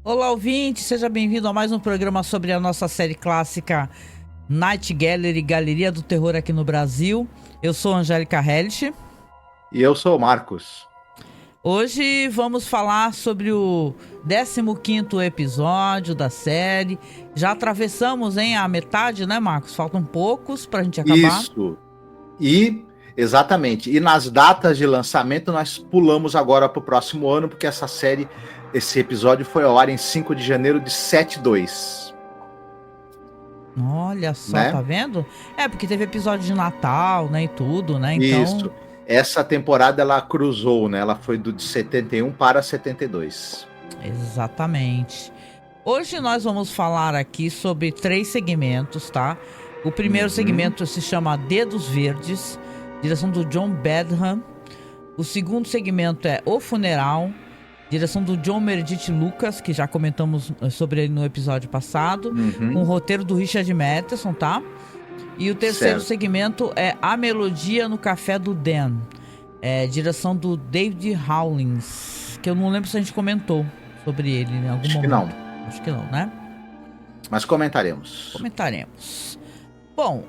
Olá, ouvinte, seja bem-vindo a mais um programa sobre a nossa série clássica Night Gallery, Galeria do Terror aqui no Brasil. Eu sou Angélica Hellish. E eu sou o Marcos. Hoje vamos falar sobre o 15º episódio da série. Já atravessamos, a metade, né, Marcos? Faltam poucos pra gente acabar. Isso. Exatamente. E nas datas de lançamento, nós pulamos agora para o próximo ano, porque esse episódio foi ao ar em 5 de janeiro de 72. Olha só, tá Né? vendo? É, porque teve episódio de Natal, né, e tudo, né? Então, Isso. Essa temporada ela cruzou, né? Ela foi de 71 para 72. exatamente. Hoje nós vamos falar aqui sobre 3 segmentos, tá? O primeiro Uhum. segmento se chama Dedos Verdes, direção do John Badham. O segundo segmento é O Funeral, direção do John Meredith Lucas, que já comentamos sobre ele no episódio passado, com o Uhum. roteiro do Richard Matheson, tá? E o terceiro Certo. segmento é A Melodia no Café do Dan, direção do David Hawlins, que eu não lembro se a gente comentou sobre ele em algum Acho que não. momento. Acho que não, né? Mas comentaremos. Comentaremos. Bom,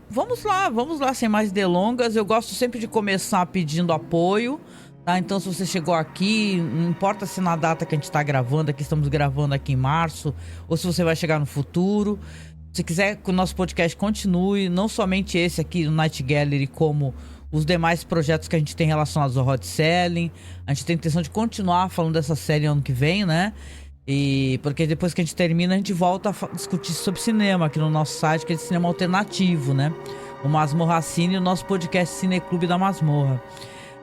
vamos lá, sem mais delongas. Eu gosto sempre de começar pedindo apoio, tá? Então, se você chegou aqui, não importa se na data que a gente tá gravando, aqui estamos gravando aqui em março, ou se você vai chegar no futuro. Se quiser que o nosso podcast continue, não somente esse aqui, o Night Gallery, como os demais projetos que a gente tem relacionados ao hot selling. A gente tem a intenção de continuar falando dessa série ano que vem, né? E porque depois que a gente termina, a gente volta a discutir sobre cinema aqui no nosso site, que é de cinema alternativo, né? O Masmorra Cine e o nosso podcast Cineclube da Masmorra.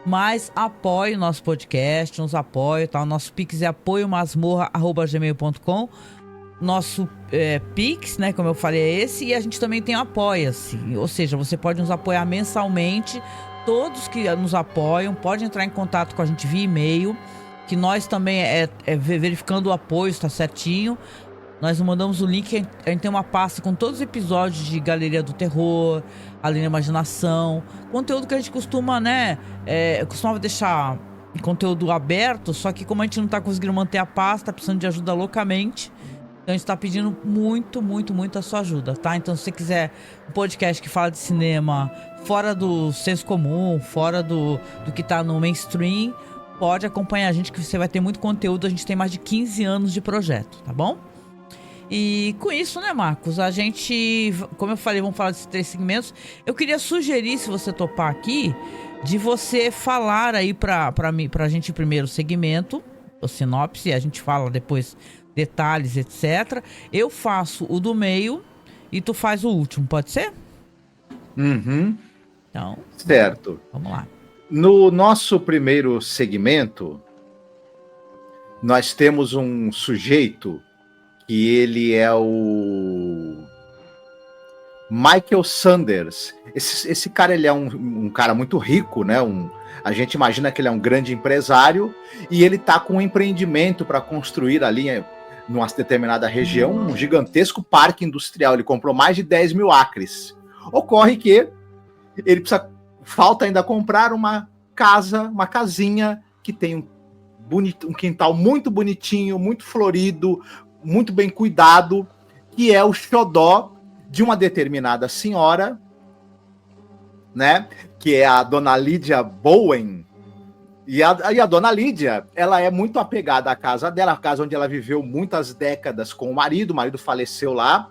Mas apoie o nosso podcast, nos apoie, tá? O nosso Pix é apoiomasmorra@gmail.com. Nosso Pix, né, como eu falei, é esse. E a gente também tem Apoia-se. Ou seja, você pode nos apoiar mensalmente. Todos que nos apoiam podem entrar em contato com a gente via e-mail, que nós também verificando o apoio, está certinho. Nós mandamos o link, a gente tem uma pasta com todos os episódios de Galeria do Terror, Além da Imaginação, conteúdo que a gente costuma, né, costumava deixar conteúdo aberto, só que como a gente não tá conseguindo manter a pasta, tá precisando de ajuda loucamente, então a gente tá pedindo muito, muito, muito a sua ajuda, tá? Então se você quiser um podcast que fala de cinema fora do senso comum, fora do que tá no mainstream, pode acompanhar a gente que você vai ter muito conteúdo. A gente tem mais de 15 anos de projeto, tá bom? E com isso, né, Marcos, a gente, como eu falei, vamos falar desses 3 segmentos. Eu queria sugerir, se você topar aqui, de você falar aí pra gente o primeiro segmento, o sinopse, a gente fala depois detalhes, etc. Eu faço o do meio e tu faz o último, pode ser? Uhum. Então, Certo. vamos lá. No nosso primeiro segmento, nós temos um sujeito que ele é o Michael Sanders. Esse cara, ele é um cara muito rico, né? A gente imagina que ele é um grande empresário e ele tá com um empreendimento para construir ali numa determinada região um gigantesco parque industrial. Ele comprou mais de 10 mil acres. Ocorre que falta ainda comprar uma casa, uma casinha que tem um quintal muito bonitinho, muito florido, muito bem cuidado, que é o xodó de uma determinada senhora, né? Que é a dona Lídia Bowen. E a dona Lídia, ela é muito apegada à casa dela, a casa onde ela viveu muitas décadas com o marido faleceu lá.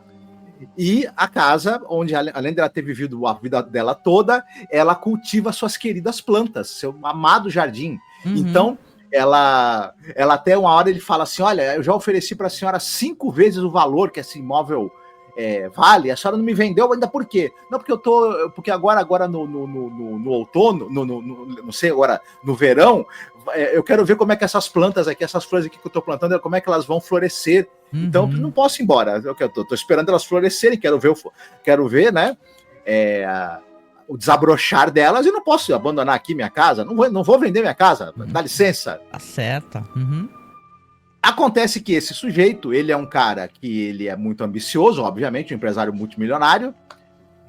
E a casa onde, além dela ter vivido a vida dela toda, ela cultiva suas queridas plantas, seu amado jardim. Uhum. Então, ela até uma hora ele fala assim: olha, eu já ofereci para a senhora 5 vezes o valor que esse imóvel vale, a senhora não me vendeu ainda por quê? Não, porque agora no outono, não sei, agora no verão, eu quero ver como é que essas plantas aqui, essas flores aqui que eu estou plantando, como é que elas vão florescer. Então, eu não Uhum. posso ir embora. Eu tô esperando elas florescerem, quero ver, né? O desabrochar delas e não posso abandonar aqui minha casa. Não vou vender minha casa. Dá licença. Tá certa. Uhum. Acontece que esse sujeito, ele é um cara que ele é muito ambicioso, obviamente, um empresário multimilionário,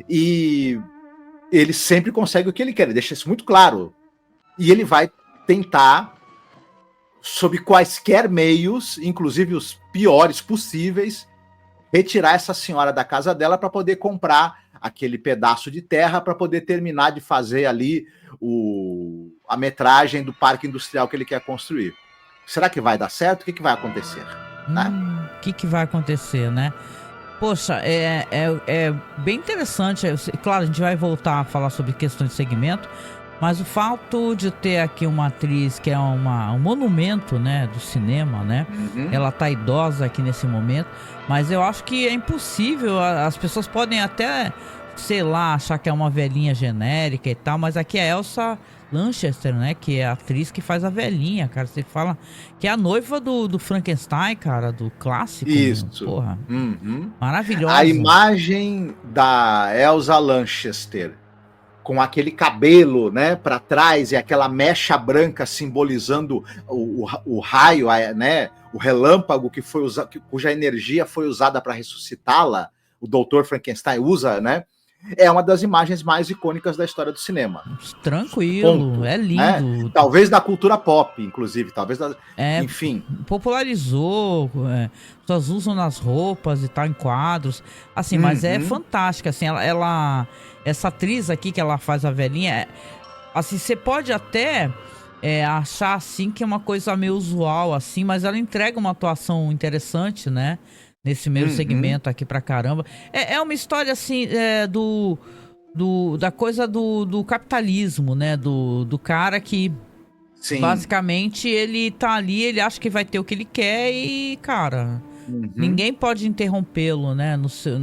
e ele sempre consegue o que ele quer, ele deixa isso muito claro. E ele vai tentar sob quaisquer meios, inclusive os piores possíveis, retirar essa senhora da casa dela para poder comprar aquele pedaço de terra para poder terminar de fazer ali a metragem do parque industrial que ele quer construir. Será que vai dar certo? O que vai acontecer? O que vai acontecer, né? Poxa, é bem interessante. Claro, a gente vai voltar a falar sobre questões de segmento, mas o fato de ter aqui uma atriz que é um monumento, né, do cinema, né? Ela tá idosa aqui nesse momento, mas eu acho que é impossível. As pessoas podem até, sei lá, achar que é uma velhinha genérica e tal, mas aqui é a Elsa Lanchester, né? Que é a atriz que faz a velhinha, cara. Você fala que é a noiva do Frankenstein, cara, do clássico. Isso. Porra. Maravilhosa. A imagem da Elsa Lanchester com aquele cabelo, né, para trás e aquela mecha branca simbolizando o raio, né, o relâmpago que foi cuja energia foi usada para ressuscitá-la. O Dr. Frankenstein usa, né? É uma das imagens mais icônicas da história do cinema. Tranquilo, ponto, é lindo. Né? Talvez da cultura pop, inclusive, enfim. Popularizou, pessoas usam nas roupas e tal, em quadros, assim, mas é fantástica, assim, essa atriz aqui que ela faz a velhinha, assim, você pode até achar, assim, que é uma coisa meio usual, assim, mas ela entrega uma atuação interessante, né? Nesse meio segmento aqui pra caramba. É uma história, assim, da coisa do capitalismo, né? Do cara que, sim, basicamente, ele tá ali, ele acha que vai ter o que ele quer e, cara, ninguém pode interrompê-lo, né? No seu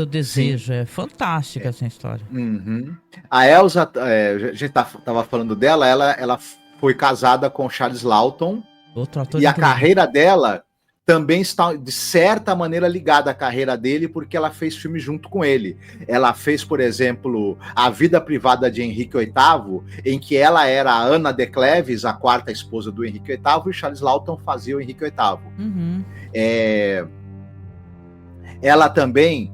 desejo. Sim. É fantástica essa história. A Elsa, a gente tava falando dela, ela foi casada com Charles Laughton. Outro ator e a carreira dela também está, de certa maneira, ligada à carreira dele, porque ela fez filme junto com ele. Ela fez, por exemplo, A Vida Privada de Henrique VIII, em que ela era a Ana de Cleves, a quarta esposa do Henrique VIII, e Charles Laughton fazia o Henrique VIII. Ela também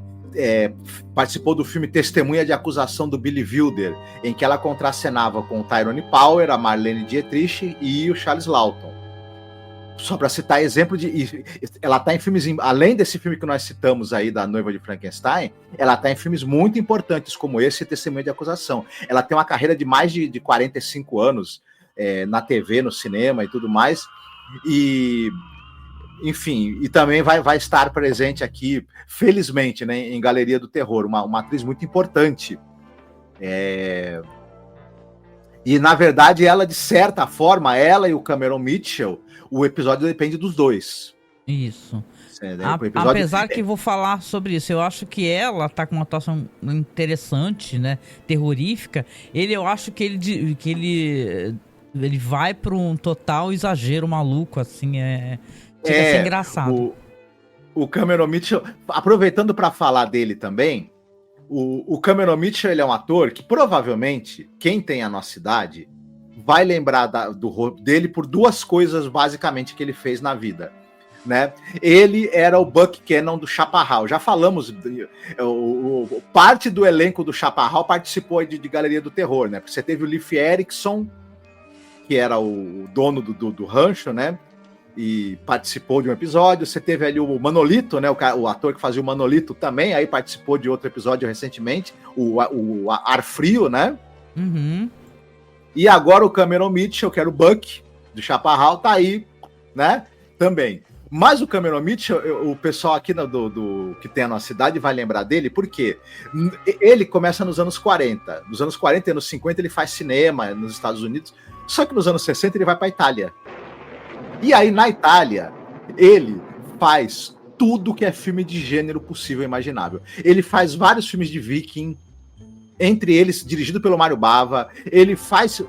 participou do filme Testemunha de Acusação do Billy Wilder, em que ela contracenava com o Tyrone Power, a Marlene Dietrich e o Charles Laughton. Só para citar exemplo ela está em filmes, além desse filme que nós citamos aí, da Noiva de Frankenstein, ela está em filmes muito importantes como esse, Testemunha de Acusação. Ela tem uma carreira de mais de 45 anos na TV, no cinema e tudo mais, enfim, e também vai estar presente aqui, felizmente, né, em Galeria do Terror, uma atriz muito importante. E, na verdade, ela, de certa forma, ela e o Cameron Mitchell, o episódio depende dos dois. Isso. Apesar que vou falar sobre isso, eu acho que ela tá com uma atuação interessante, né, terrorífica. Eu acho que ele vai para um total exagero maluco, assim, chega a ser engraçado. O Cameron Mitchell, aproveitando para falar dele também, o Cameron Mitchell, ele é um ator que provavelmente, quem tem a nossa idade, vai lembrar dele por duas coisas basicamente que ele fez na vida, né? Ele era o Buck Cannon do Chaparral. Já falamos, parte do elenco do Chaparral participou de Galeria do Terror, né? Porque você teve o Leif Erikson, que era o dono do rancho, né? E participou de um episódio. Você teve ali o Manolito, né? O ator que fazia o Manolito também, aí participou de outro episódio recentemente, o Ar Frio, né? E agora o Cameron Mitchell, que era o Buck do Chaparral, tá aí, né? Também. Mas o Cameron Mitchell, o pessoal aqui que tem a nossa cidade vai lembrar dele, porque ele começa nos anos 40. Nos anos 40 e anos 50 ele faz cinema nos Estados Unidos, só que nos anos 60 ele vai para a Itália. E aí, na Itália, ele faz tudo que é filme de gênero possível e imaginável. Ele faz vários filmes de viking, entre eles, dirigido pelo Mário Bava. Ele faz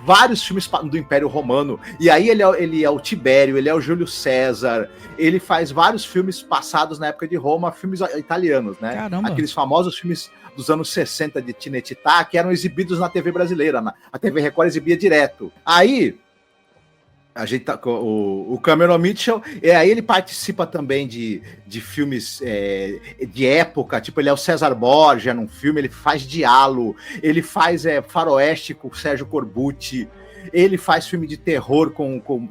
vários filmes do Império Romano. E aí ele é o Tibério, ele é o Júlio César. Ele faz vários filmes passados na época de Roma, filmes italianos, né? Caramba. Aqueles famosos filmes dos anos 60 de Tinetitá, que eram exibidos na TV brasileira. A TV Record exibia direto. Aí... o Cameron Mitchell, aí ele participa também de filmes de época, tipo, ele é o César Borgia num filme, ele faz Diallo, ele faz Faroeste com o Sérgio Corbucci, ele faz filme de terror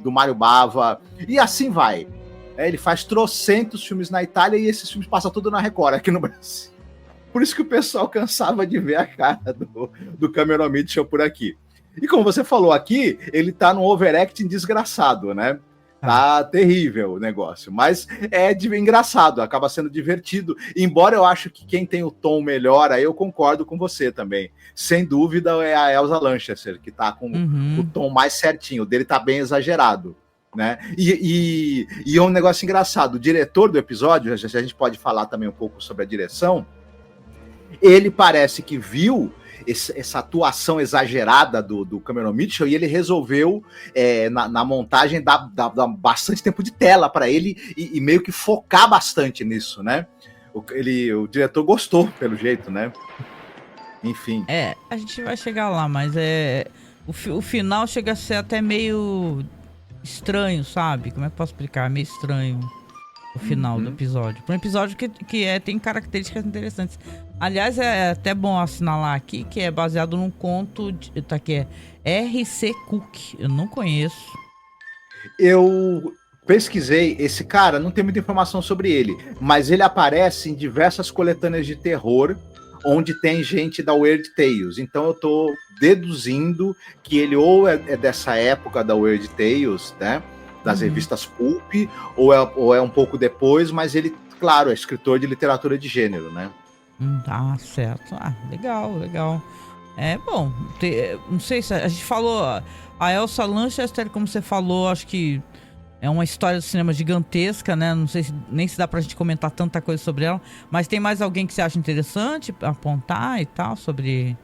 do Mário Bava, e assim vai. Ele faz trocentos filmes na Itália e esses filmes passam tudo na Record aqui no Brasil. Por isso que o pessoal cansava de ver a cara do Cameron Mitchell por aqui. E como você falou aqui, ele tá num overacting desgraçado, né? Tá terrível o negócio, mas é engraçado, acaba sendo divertido. Embora eu acho que quem tem o tom melhor, aí eu concordo com você também. Sem dúvida é a Elsa Lanchester, que tá com o tom mais certinho. O dele tá bem exagerado, né? E é um negócio engraçado. O diretor do episódio, a gente pode falar também um pouco sobre a direção, ele parece que viu essa atuação exagerada do Cameron Mitchell e ele resolveu, na montagem, dar bastante tempo de tela para ele e meio que focar bastante nisso, né? O diretor gostou, pelo jeito, né? Enfim. A gente vai chegar lá, mas o final chega a ser até meio estranho, sabe? Como é que eu posso explicar? Meio estranho o final do episódio. Para um episódio que tem características interessantes. Aliás, é até bom assinalar aqui que é baseado num conto que é R.C. Cook. Eu não conheço. Eu pesquisei esse cara, não tem muita informação sobre ele, mas ele aparece em diversas coletâneas de terror onde tem gente da Weird Tales. Então eu tô deduzindo que ele ou é dessa época da Weird Tales, né? Das revistas Pulp, ou é um pouco depois, mas ele, claro, é escritor de literatura de gênero, né? Certo. Legal. Bom, não sei se a gente falou, a Elsa Lanchester, como você falou, acho que é uma história do cinema gigantesca, né? Não sei nem se dá pra gente comentar tanta coisa sobre ela, mas tem mais alguém que você acha interessante apontar e tal sobre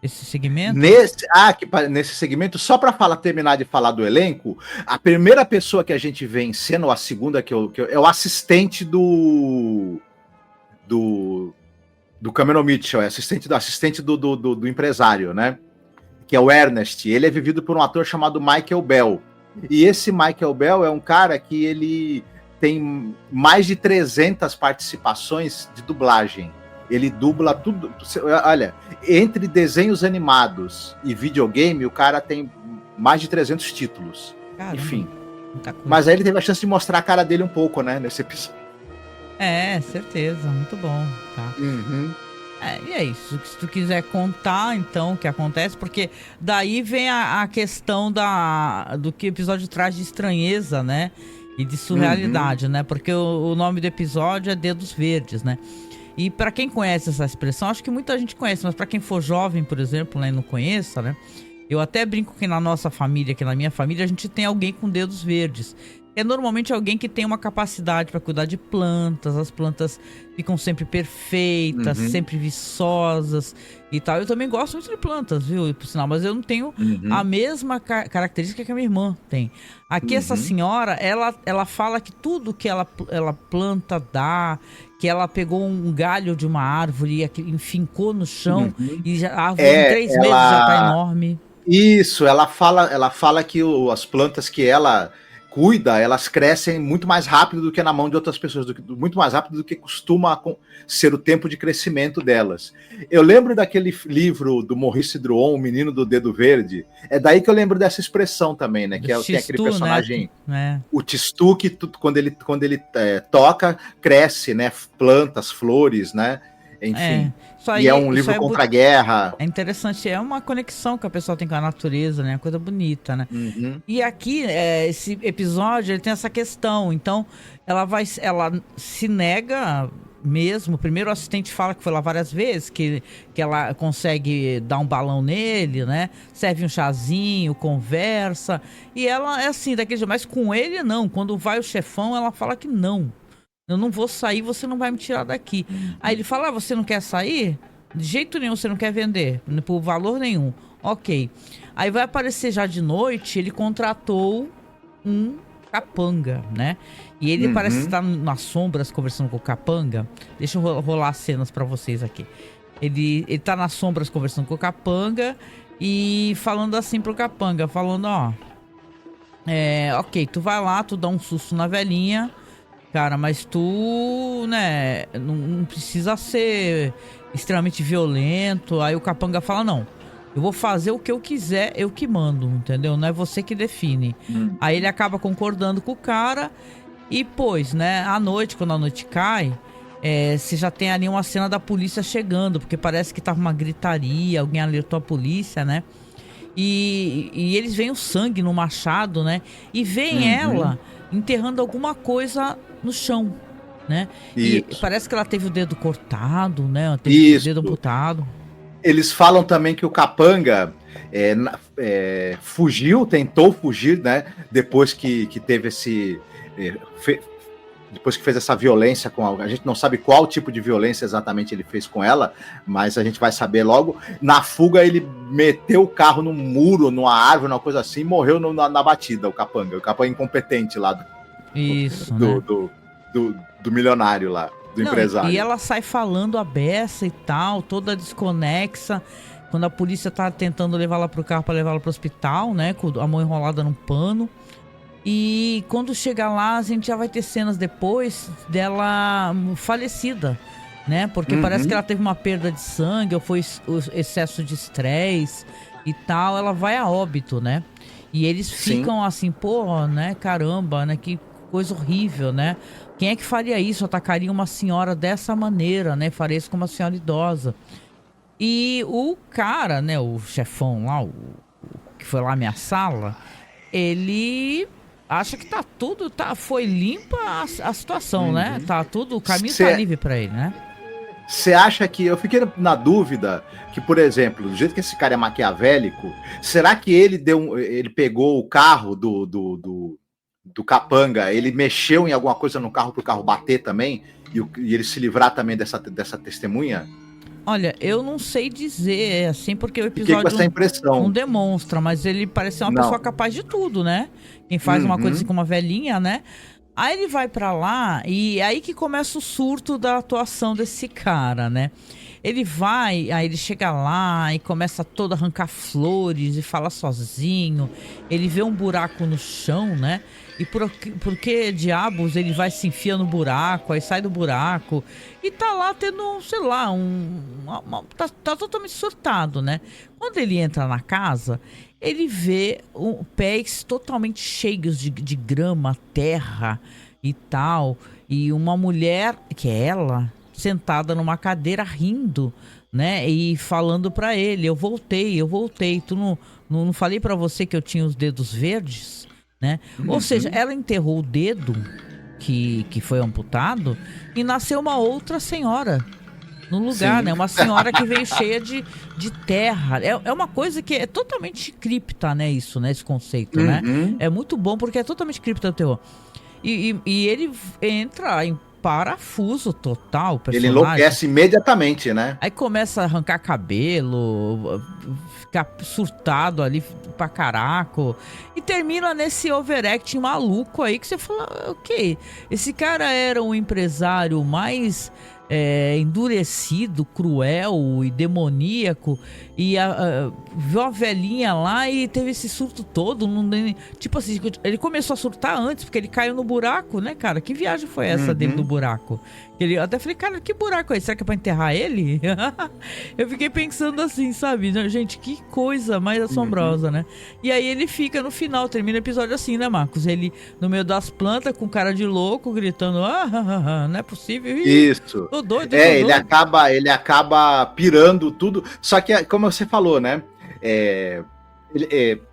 esse segmento? Nesse segmento, só para terminar de falar do elenco, a primeira pessoa que a gente vê em cena, ou a segunda é o assistente do Cameron Mitchell, assistente do empresário, né? Que é o Ernest. Ele é vivido por um ator chamado Michael Bell. E esse Michael Bell é um cara que ele tem mais de 300 participações de dublagem. Ele dubla tudo. Olha, entre desenhos animados e videogame, o cara tem mais de 300 títulos. Caramba, enfim. Mas aí ele teve a chance de mostrar a cara dele um pouco, né, nesse episódio. Certeza. Muito bom. Tá. E é isso. Se tu quiser contar, então, o que acontece, porque daí vem a questão do que o episódio traz de estranheza, né? E de surrealidade, né? Porque o nome do episódio é Dedos Verdes, né? E para quem conhece essa expressão, acho que muita gente conhece, mas para quem for jovem, por exemplo, né, e não conheça, né? Eu até brinco que na nossa família, que na minha família, a gente tem alguém com dedos verdes. É normalmente alguém que tem uma capacidade para cuidar de plantas, as plantas ficam sempre perfeitas, sempre viçosas e tal. Eu também gosto muito de plantas, viu, por sinal, mas eu não tenho a mesma característica que a minha irmã tem. Aqui essa senhora, ela fala que tudo que ela planta dá, que ela pegou um galho de uma árvore e enfincou no chão e a árvore em 3 meses já tá enorme. Isso, ela fala que as plantas que ela cuida, elas crescem muito mais rápido do que na mão de outras pessoas, muito mais rápido do que costuma ser o tempo de crescimento delas. Eu lembro daquele livro do Maurice Druon, O Menino do Dedo Verde, é daí que eu lembro dessa expressão também, né? Que tem aquele personagem, né? O Tistu, que quando ele toca, cresce, né? Plantas, flores, né? Enfim, e é um livro contra a guerra. É interessante, é uma conexão que a pessoa tem com a natureza, né? Coisa bonita, né? E aqui, esse episódio, ele tem essa questão. Então, ela se nega mesmo. Primeiro o assistente fala que foi lá várias vezes, que ela consegue dar um balão nele, né? Serve um chazinho, conversa. E ela é assim, daquele jeito. Mas com ele, não. Quando vai o chefão, ela fala que não. Eu não vou sair, você não vai me tirar daqui. Aí ele fala, você não quer sair? De jeito nenhum, você não quer vender, por valor nenhum. Ok. Aí vai aparecer já de noite, ele contratou um capanga, né? E ele parece estar nas sombras conversando com o capanga. Deixa eu rolar as cenas pra vocês aqui. Ele tá nas sombras conversando com o capanga e falando assim pro capanga, falando, ok, tu vai lá, tu dá um susto na velhinha, cara, mas tu, né, não precisa ser extremamente violento. Aí o capanga fala, não, Eu vou fazer o que eu quiser, eu que mando, entendeu? Não é você que define. Aí ele acaba concordando com o cara e, pois, né, à noite, quando a noite cai, você já tem ali uma cena da polícia chegando, porque parece que tava uma gritaria, alguém alertou a polícia, né? E eles veem o sangue no machado, né? E veem ela enterrando alguma coisa no chão, né? E Isso. parece que ela teve o dedo cortado, né? Ela teve o dedo amputado. Eles falam também que o capanga fugiu, tentou fugir, né? Depois que teve esse. Depois que fez essa violência com a gente não sabe qual tipo de violência exatamente ele fez com ela, mas a gente vai saber logo. Na fuga, ele meteu o carro num muro, numa árvore, uma coisa assim, e morreu na batida, o capanga incompetente lá do milionário lá, do empresário. E ela sai falando a beça e tal, toda desconexa, quando a polícia tá tentando levá-la pro carro para levá-la pro hospital, né, com a mão enrolada num pano. E quando chegar lá, a gente já vai ter cenas depois dela falecida, né? Porque parece que ela teve uma perda de sangue, ou foi excesso de estresse e tal. Ela vai a óbito, né? E eles ficam assim, pô, né? Caramba, né? Que coisa horrível, né? Quem é que faria isso? Atacaria uma senhora dessa maneira, né? Faria isso com uma senhora idosa. E o cara, né? O chefão lá, o que foi lá ameaçá-la, ele acha que tá tudo, foi limpa a situação, né? Tá tudo, o caminho tá livre pra ele, né? Você acha que... Eu fiquei na dúvida que, por exemplo, do jeito que esse cara é maquiavélico, será que ele pegou o carro do capanga, ele mexeu em alguma coisa no carro pro carro bater também e ele se livrar também dessa testemunha? Olha, eu não sei dizer, assim, porque o episódio com essa impressão. Não demonstra, mas ele parece ser uma pessoa capaz de tudo, né? Quem faz uma coisa assim com uma velhinha, né? Aí ele vai pra lá e aí que começa o surto da atuação desse cara, né? Ele vai, aí ele chega lá e começa todo a arrancar flores e fala sozinho. Ele vê um buraco no chão, né? E por que diabos ele vai se enfia no buraco, aí sai do buraco e tá lá tendo, sei lá, tá totalmente surtado, né? Quando ele entra na casa, ele vê pés totalmente cheios de grama, terra e tal, e uma mulher, que é ela, sentada numa cadeira rindo, né? E falando pra ele, eu voltei, tu não falei pra você que eu tinha os dedos verdes? Né? Ou seja, ela enterrou o dedo que foi amputado e nasceu uma outra senhora no lugar, né? Uma senhora que veio cheia de terra. É uma coisa que é totalmente cripta, né? Isso, né? Esse conceito, né? É muito bom porque é totalmente cripta o terror. E ele entra em parafuso total, o personagem. Ele enlouquece imediatamente, né? Aí começa a arrancar cabelo, ficar surtado ali pra caraco. E termina nesse overacting maluco aí que você fala, ok, esse cara era um empresário mais endurecido, cruel e demoníaco, e viu a velhinha lá e teve esse surto todo. Tipo assim, ele começou a surtar antes, porque ele caiu no buraco, né, cara? Que viagem foi essa dele do buraco? Eu até falei, cara, que buraco é esse? Será que é pra enterrar ele? Eu fiquei pensando assim, sabe? Gente, que coisa mais assombrosa, né? E aí ele fica no final, termina o episódio assim, né, Marcos? Ele no meio das plantas, com cara de louco, gritando, não é possível. Isso. Tô doido, ele acaba pirando tudo. Só que, como você falou, né?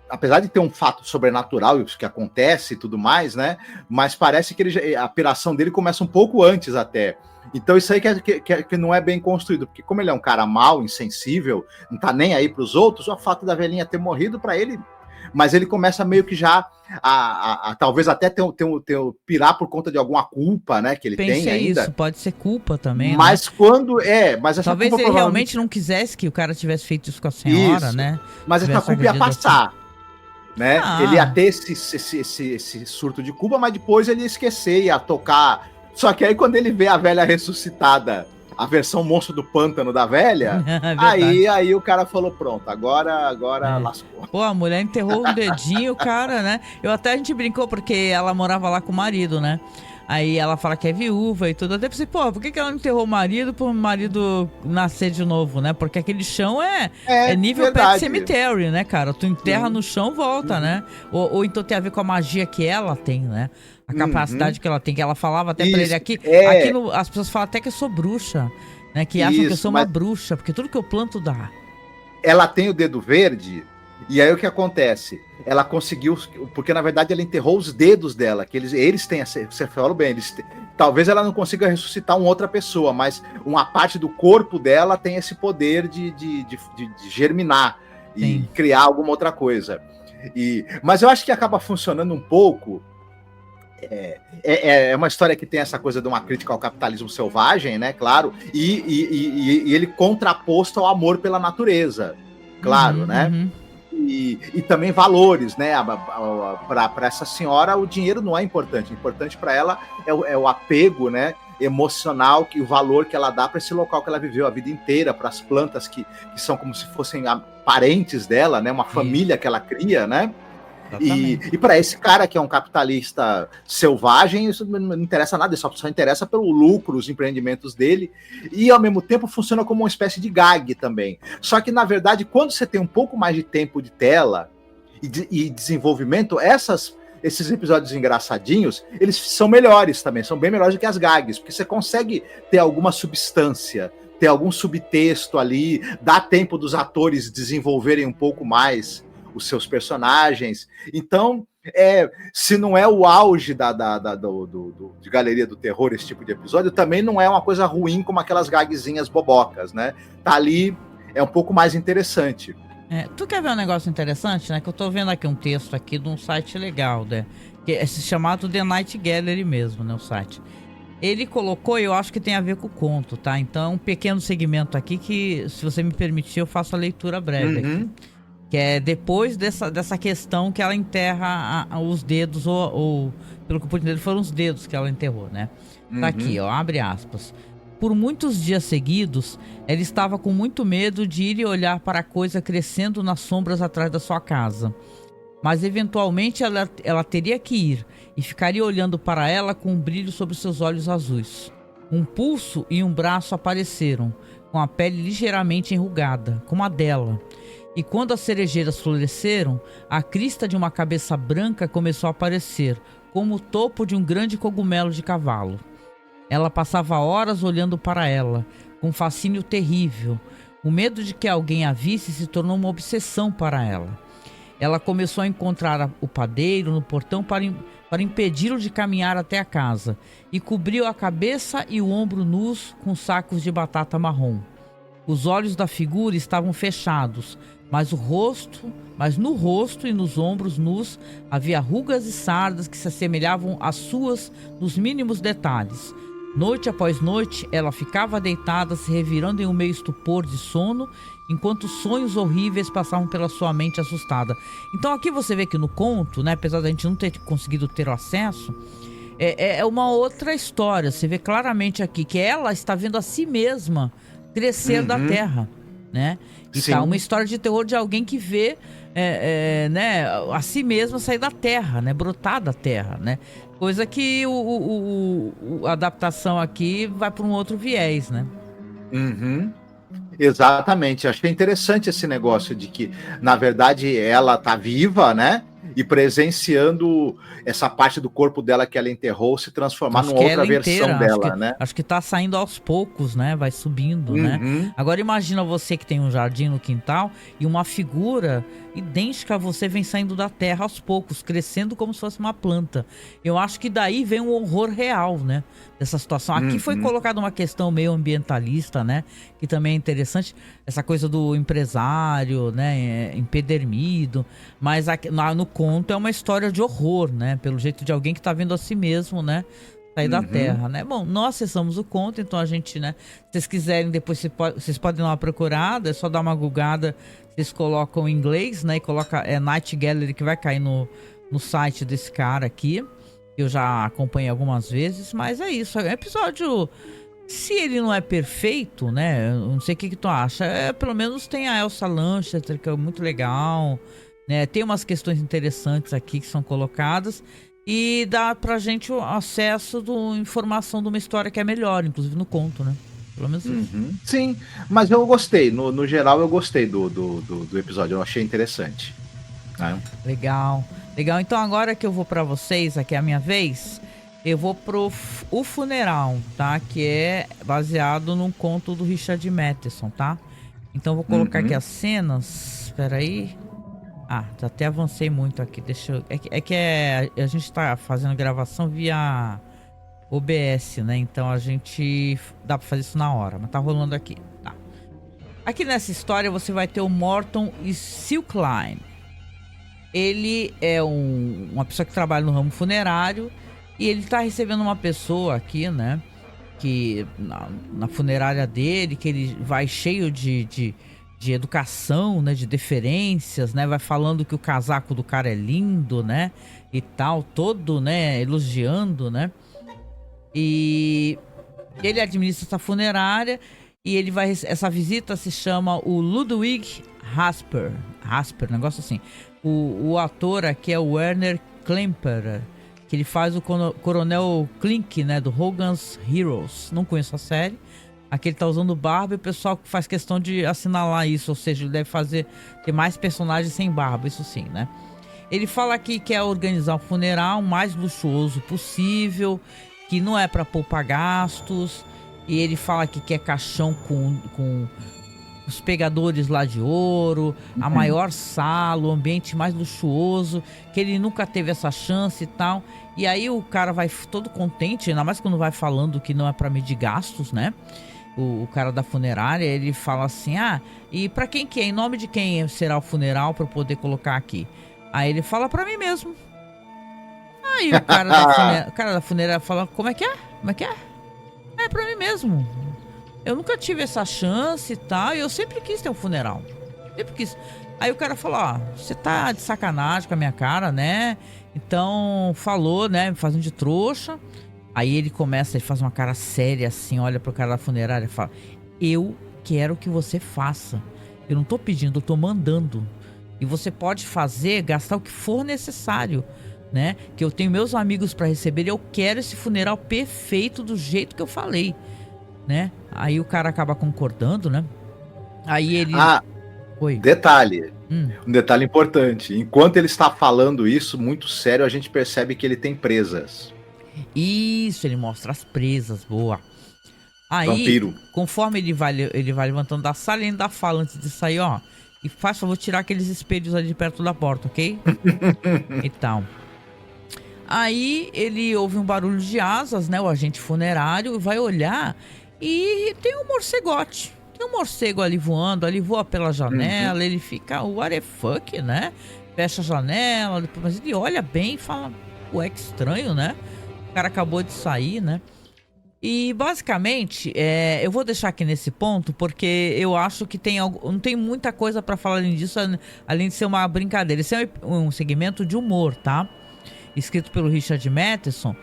Apesar de ter um fato sobrenatural, isso que acontece e tudo mais, né? Mas parece que a piração dele começa um pouco antes até. Então isso aí que não é bem construído, porque como ele é um cara mau, insensível, não tá nem aí pros outros, o fato da velhinha ter morrido para ele... Mas ele começa meio que já talvez até pirar por conta de alguma culpa, né, que ele tem ainda. Isso, pode ser culpa também, mas né? Mas essa talvez culpa ele realmente não quisesse que o cara tivesse feito isso com a senhora, né? Mas essa culpa ia passar, né? Ele ia ter esse surto de culpa, mas depois ele ia esquecer, ia tocar. Só que aí quando ele vê a velha ressuscitada, a versão monstro do pântano da velha, aí o cara falou, pronto, agora lascou. Pô, a mulher enterrou um dedinho, cara, né? A gente brincou porque ela morava lá com o marido, né? Aí ela fala que é viúva e tudo. Até pensei, pô, por que ela não enterrou o marido pro marido nascer de novo, né? Porque aquele chão é nível verdade. Pet Cemetery, né, cara? Tu enterra no chão, volta, né? Ou então tem a ver com a magia que ela tem, né? A capacidade que ela tem, que ela falava até pra ele aqui. As pessoas falam até que eu sou bruxa, né? Que acham que eu sou uma bruxa, porque tudo que eu planto dá. Ela tem o dedo verde, e aí o que acontece? Ela conseguiu, porque na verdade ela enterrou os dedos dela, que eles têm, você falou bem, talvez ela não consiga ressuscitar uma outra pessoa, mas uma parte do corpo dela tem esse poder de germinar e criar alguma outra coisa. Mas eu acho que acaba funcionando um pouco. É uma história que tem essa coisa de uma crítica ao capitalismo selvagem, né? Claro, e ele contraposto ao amor pela natureza, claro, né? E também valores, né? Para essa senhora, o dinheiro não é importante. Importante para ela é o apego, né? Emocional, o valor que ela dá para esse local que ela viveu a vida inteira, para as plantas que são como se fossem parentes dela, né? Uma família que ela cria, né? E para esse cara que é um capitalista selvagem, isso não interessa nada, só interessa pelo lucro, os empreendimentos dele, e ao mesmo tempo funciona como uma espécie de gag também. Só que, na verdade, quando você tem um pouco mais de tempo de tela e desenvolvimento, esses episódios engraçadinhos, eles são melhores também, são bem melhores do que as gags, porque você consegue ter alguma substância, ter algum subtexto ali, dá tempo dos atores desenvolverem um pouco mais os seus personagens. Então, se não é o auge de Galeria do Terror, esse tipo de episódio, também não é uma coisa ruim como aquelas gagzinhas bobocas, né? Tá ali, é um pouco mais interessante. Tu quer ver um negócio interessante, né? Que eu tô vendo aqui um texto aqui de um site legal, né? Que é chamado The Night Gallery mesmo, né? O site. Ele colocou, eu acho que tem a ver com o conto, tá? Então, um pequeno segmento aqui que, se você me permitir, eu faço a leitura breve aqui. Que é depois dessa questão que ela enterra os dedos, ou pelo que eu pude entender, foram os dedos que ela enterrou, né? Tá aqui, ó, abre aspas. Por muitos dias seguidos, ela estava com muito medo de ir e olhar para a coisa crescendo nas sombras atrás da sua casa. Mas eventualmente ela teria que ir e ficaria olhando para ela com um brilho sobre seus olhos azuis. Um pulso e um braço apareceram, com a pele ligeiramente enrugada, como a dela. E quando as cerejeiras floresceram, a crista de uma cabeça branca começou a aparecer, como o topo de um grande cogumelo de cavalo. Ela passava horas olhando para ela, com um fascínio terrível. O medo de que alguém a visse se tornou uma obsessão para ela. Ela começou a encontrar o padeiro no portão para impedi-lo de caminhar até a casa, e cobriu a cabeça e o ombro nus com sacos de batata marrom. Os olhos da figura estavam fechados, mas no rosto e nos ombros nus havia rugas e sardas que se assemelhavam às suas nos mínimos detalhes. Noite após noite, ela ficava deitada, se revirando em um meio estupor de sono, enquanto sonhos horríveis passavam pela sua mente assustada. Então aqui você vê que no conto, né, apesar da gente não ter conseguido ter o acesso, é uma outra história. Você vê claramente aqui que ela está vendo a si mesma crescer da terra, né? E tá uma história de terror de alguém que vê né, a si mesma sair da terra, né? Brotar da terra, né? Coisa que a adaptação aqui vai para um outro viés, né? Exatamente. Achei interessante esse negócio de que, na verdade, ela tá viva, né? E presenciando essa parte do corpo dela que ela enterrou se transformar numa outra versão dela, né? Acho que tá saindo aos poucos, né? Vai subindo, né? Agora imagina você que tem um jardim no quintal e uma figura idêntica a você vem saindo da terra aos poucos, crescendo como se fosse uma planta. Eu acho que daí vem um horror real, né? Dessa situação. Aqui foi colocada uma questão meio ambientalista, né? Que também é interessante. Essa coisa do empresário, né? Empedernido. Mas aqui, no conto é uma história de horror, né? Pelo jeito de alguém que tá vendo a si mesmo, né? Sair da terra, né? Bom, nós acessamos o conto, então a gente, né? Se vocês quiserem, depois vocês podem dar uma procurada, é só dar uma googada, vocês colocam em inglês, né? E coloca Night Gallery, que vai cair no site desse cara aqui. Eu já acompanhei algumas vezes, mas é isso. É um episódio, se ele não é perfeito, né? Eu não sei o que tu acha. Pelo menos tem a Elsa Lanchester, que é muito legal, né? Tem umas questões interessantes aqui que são colocadas. e dá pra gente o acesso informação de uma história que é melhor, inclusive no conto, né? Pelo menos isso. Sim, mas eu gostei. No geral, eu gostei do episódio. Eu achei interessante. Né? Legal. Legal. Então agora que eu vou pra vocês, aqui é a minha vez, eu vou pro O Funeral, tá? Que é baseado num conto do Richard Matheson, tá? Então eu vou colocar aqui as cenas. Espera aí. Já até avancei muito aqui. Deixa eu... a gente tá fazendo gravação via OBS, né? Então a gente dá pra fazer isso na hora, mas tá rolando aqui, tá? Aqui nessa história você vai ter o Morton Silkline. Ele é uma pessoa que trabalha no ramo funerário e ele tá recebendo uma pessoa aqui, né? Que na funerária dele, que ele vai cheio de educação, né? De deferências, né? Vai falando que o casaco do cara é lindo, né? E tal, todo, né? Elogiando, né? E ele administra essa funerária e ele vai... Essa visita se chama o Ludwig Rasper, negócio assim. O ator aqui é o Werner Klemperer, que ele faz o Coronel Klink, né, do Hogan's Heroes. Não conheço a série. Aqui ele tá usando barba e o pessoal faz questão de assinalar isso, ou seja, ele deve ter mais personagens sem barba, isso sim, né? Ele fala aqui que quer organizar um funeral o mais luxuoso possível, que não é para poupar gastos, e ele fala que quer caixão com os pegadores lá de ouro, a maior sala, o ambiente mais luxuoso, que ele nunca teve essa chance e tal. E aí o cara vai todo contente, ainda mais quando vai falando que não é para medir gastos, né? O cara da funerária, ele fala assim, e para quem que é? Em nome de quem será o funeral para eu poder colocar aqui? Aí ele fala para mim mesmo. Aí o cara da funerária fala, como é que é? Como é que é? É pra mim mesmo. Eu nunca tive essa chance e tal, e eu sempre quis ter um funeral. Sempre quis. Aí o cara falou, você tá de sacanagem com a minha cara, né? Então, falou, né, me fazendo de trouxa. Aí ele faz uma cara séria assim, olha pro cara da funerária e fala, eu quero que você faça. Eu não tô pedindo, eu tô mandando. E você pode gastar o que for necessário, né? Que eu tenho meus amigos para receber e eu quero esse funeral perfeito do jeito que eu falei, né? Aí o cara acaba concordando, né? Aí ele... Oi. Detalhe. Um detalhe importante. Enquanto ele está falando isso, muito sério, a gente percebe que ele tem presas. Isso, ele mostra as presas, boa. Aí, vampiro. Conforme ele vai levantando da sala, ele ainda fala antes de sair, e faz favor tirar aqueles espelhos ali de perto da porta, ok? Então... Aí ele ouve um barulho de asas, né? O agente funerário vai olhar e tem um morcegote. Tem um morcego ali voando, ali voa pela janela, ele fica, what the fuck, né? Fecha a janela, mas ele olha bem e fala, ué, que estranho, né? O cara acabou de sair, né? E basicamente, eu vou deixar aqui nesse ponto, porque eu acho que não tem muita coisa pra falar além disso, além de ser uma brincadeira. Esse é um segmento de humor, tá? Escrito pelo Richard Matheson.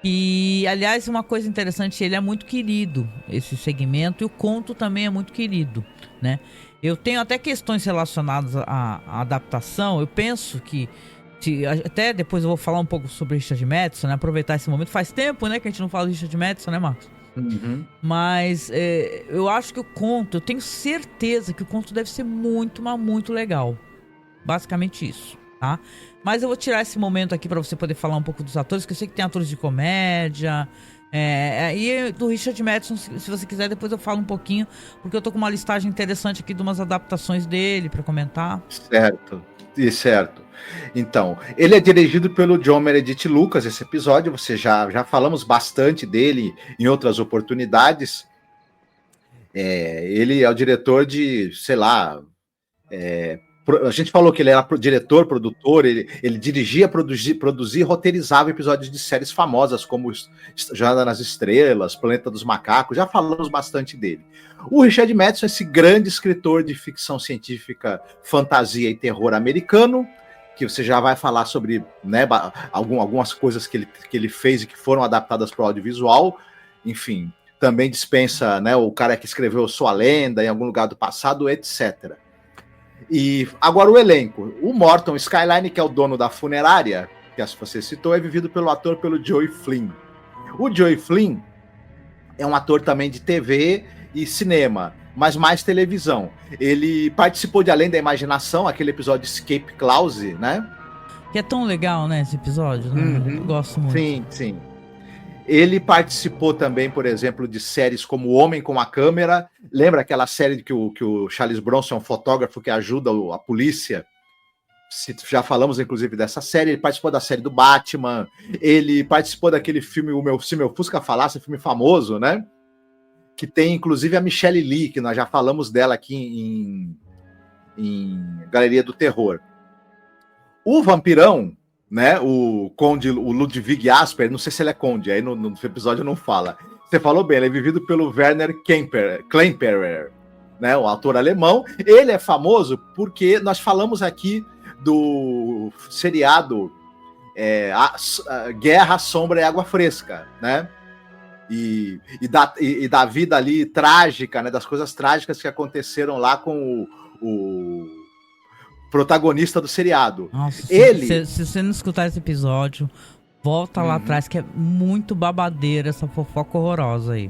E, aliás, uma coisa interessante, ele é muito querido, esse segmento, e o conto também é muito querido, né? Eu tenho até questões relacionadas à adaptação. Eu penso que, até depois eu vou falar um pouco sobre Richard Matheson, né? Aproveitar esse momento. Faz tempo, né, que a gente não fala de Richard Matheson, né, Marcos? Mas eu acho que eu tenho certeza que o conto deve ser muito, mas muito legal. Basicamente isso, tá? Mas eu vou tirar esse momento aqui pra você poder falar um pouco dos atores, que eu sei que tem atores de comédia. E do Richard Matheson, se você quiser, depois eu falo um pouquinho, porque eu tô com uma listagem interessante aqui de umas adaptações dele pra comentar. Certo. Então, ele é dirigido pelo John Meredith Lucas, esse episódio. Você já falamos bastante dele em outras oportunidades. Ele é o diretor de, sei lá... a gente falou que ele era diretor, produtor, ele dirigia, produzia e roteirizava episódios de séries famosas, como Jornada nas Estrelas, Planeta dos Macacos, já falamos bastante dele. O Richard Matheson é esse grande escritor de ficção científica, fantasia e terror americano, que você já vai falar sobre, né, algumas coisas que ele fez e que foram adaptadas para o audiovisual. Enfim, também dispensa, né, o cara que escreveu Sua Lenda, Em Algum Lugar do Passado, etc. E agora o elenco. O Morton Skyline, que é o dono da funerária, que você citou, é vivido pelo ator pelo Joey Flynn. O Joey Flynn é um ator também de TV e cinema, mas mais televisão. Ele participou de Além da Imaginação, aquele episódio de Escape Clause, né? Que é tão legal, né, esse episódio, né? Eu gosto muito. Sim, sim. Ele participou também, por exemplo, de séries como O Homem com a Câmera. Lembra aquela série que o Charles Bronson é um fotógrafo que ajuda a polícia? Já falamos, inclusive, dessa série. Ele participou da série do Batman. Ele participou daquele filme Se Meu Fusca Falasse, filme famoso, né? Que tem, inclusive, a Michelle Lee, que nós já falamos dela aqui em Galeria do Terror. O Vampirão, né? O Conde, o Ludwig Asper, não sei se ele é Conde, aí no episódio não fala. Você falou bem, ele é vivido pelo Werner Klemperer, né? O autor alemão. Ele é famoso porque nós falamos aqui do seriado Guerra, Sombra e Água Fresca, né? E da vida ali trágica, né? Das coisas trágicas que aconteceram lá com o protagonista do seriado. Nossa, se você não escutar esse episódio, volta lá atrás, que é muito babadeira essa fofoca horrorosa aí.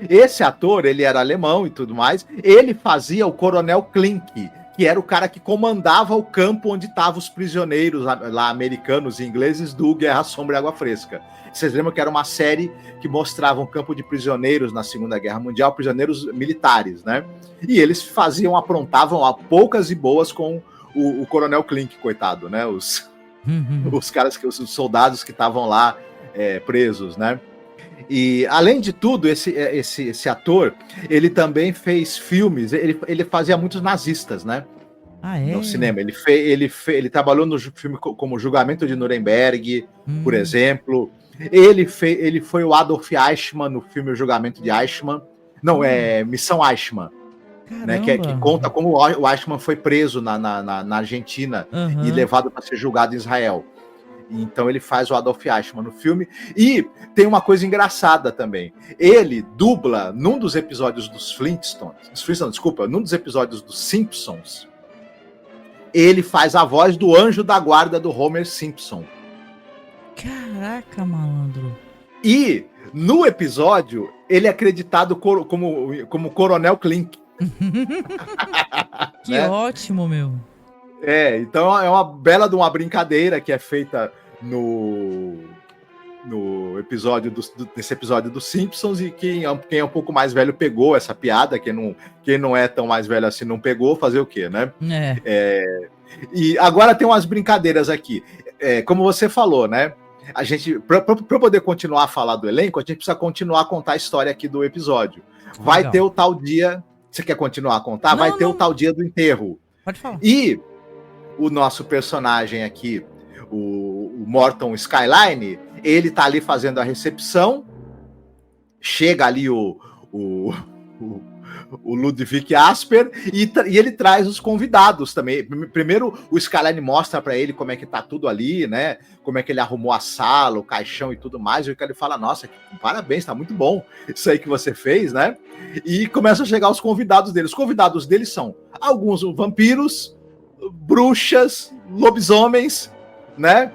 Esse ator, ele era alemão e tudo mais, ele fazia o Coronel Klink, que era o cara que comandava o campo onde estavam os prisioneiros lá americanos e ingleses do Guerra, Sombra e Água Fresca. Vocês lembram que era uma série que mostrava um campo de prisioneiros na Segunda Guerra Mundial, prisioneiros militares, né? E eles aprontavam a poucas e boas com o Coronel Klink, coitado, né? Os os soldados que estavam lá presos, né? E, além de tudo, esse ator, ele também fez filmes, ele fazia muitos nazistas, né? No cinema. Ele trabalhou no filme como Julgamento de Nuremberg, por exemplo. Ele foi o Adolf Eichmann no filme O Julgamento de Eichmann. Não, Missão Eichmann. Né, que conta como o Eichmann foi preso na Argentina e levado para ser julgado em Israel. Então ele faz o Adolf Eichmann no filme. E tem uma coisa engraçada também. Ele dubla num dos episódios dos num dos episódios dos Simpsons. Ele faz a voz do anjo da guarda do Homer Simpson. Caraca, malandro. E no episódio ele é acreditado como Coronel Klink. Que ótimo, meu. Então é uma bela de uma brincadeira que é feita no episódio desse episódio dos Simpsons, e quem é um pouco mais velho pegou essa piada, quem não é tão mais velho assim não pegou, fazer o quê, né? E agora tem umas brincadeiras aqui. Como você falou, né? A gente, para poder continuar a falar do elenco, a gente precisa continuar a contar a história aqui do episódio. Vai ter o tal dia... Você quer continuar a contar? Vai ter o tal dia do enterro. Pode falar. E o nosso personagem aqui, o Morton Skyline, ele tá ali fazendo a recepção. Chega ali o Ludwig Asper e ele traz os convidados também. Primeiro, o Skyline mostra para ele como é que tá tudo ali, né? Como é que ele arrumou a sala, o caixão e tudo mais. E ele fala, nossa, parabéns, tá muito bom isso aí que você fez, né? E começam a chegar os convidados dele. Os convidados dele são alguns vampiros, bruxas, lobisomens, né?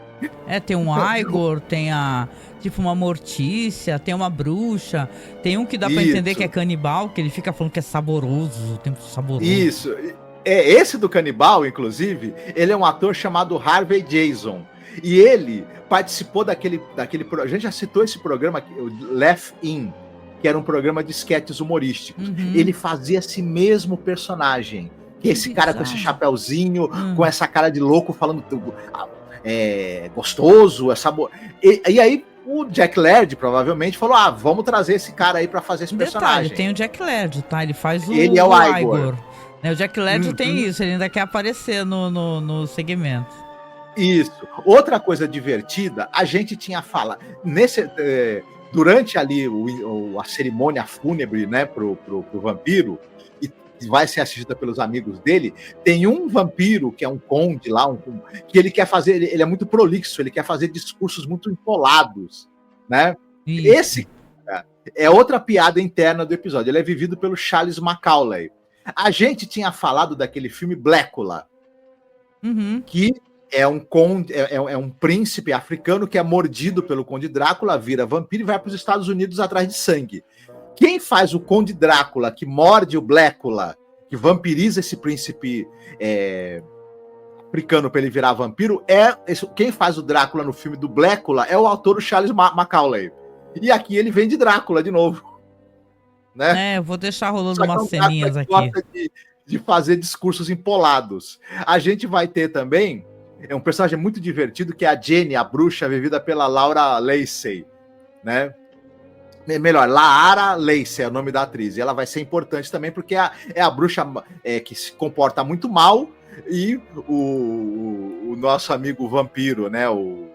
Tem um Igor, tem uma Mortícia, tem uma bruxa, tem um que dá pra entender que é canibal, que ele fica falando que é saboroso, tempo saboroso. Isso. Esse do canibal, inclusive, ele é um ator chamado Harvey Jason. E ele participou daquele a gente já citou esse programa, o Laugh In, que era um programa de esquetes humorísticos. Ele fazia esse mesmo personagem. Que esse cara com esse chapéuzinho, com essa cara de louco, falando gostoso, e aí o Jack Laird provavelmente falou, vamos trazer esse cara aí pra fazer esse personagem. Tem o Jack Laird, tá? Ele faz ele é o Igor. O Jack Laird tem isso, ele ainda quer aparecer no segmento. Isso. Outra coisa divertida, a gente tinha fala durante ali a cerimônia fúnebre, né, pro vampiro, e vai ser assistida pelos amigos dele, tem um vampiro que é um conde lá, que ele quer fazer, ele é muito prolixo, ele quer fazer discursos muito empolados, né? Isso. Esse é outra piada interna do episódio, ele é vivido pelo Charles Macaulay. A gente tinha falado daquele filme Blécula, que é um conde, é um príncipe africano que é mordido pelo Conde Drácula, vira vampiro e vai para os Estados Unidos atrás de sangue. Quem faz o Conde Drácula, que morde o Blécula, que vampiriza esse príncipe africano para ele virar vampiro, quem faz o Drácula no filme do Blécula é o autor Charles Macaulay. E aqui ele vem de Drácula de novo. Né? Eu vou deixar rolando umas ceninhas aqui. Gosta de fazer discursos empolados. A gente vai ter também um personagem muito divertido, que é a Jenny, a bruxa, vivida pela Laura Lacey, né? Melhor, Laara Lacey é o nome da atriz. E ela vai ser importante também, porque é a bruxa que se comporta muito mal, e o nosso amigo vampiro, né? O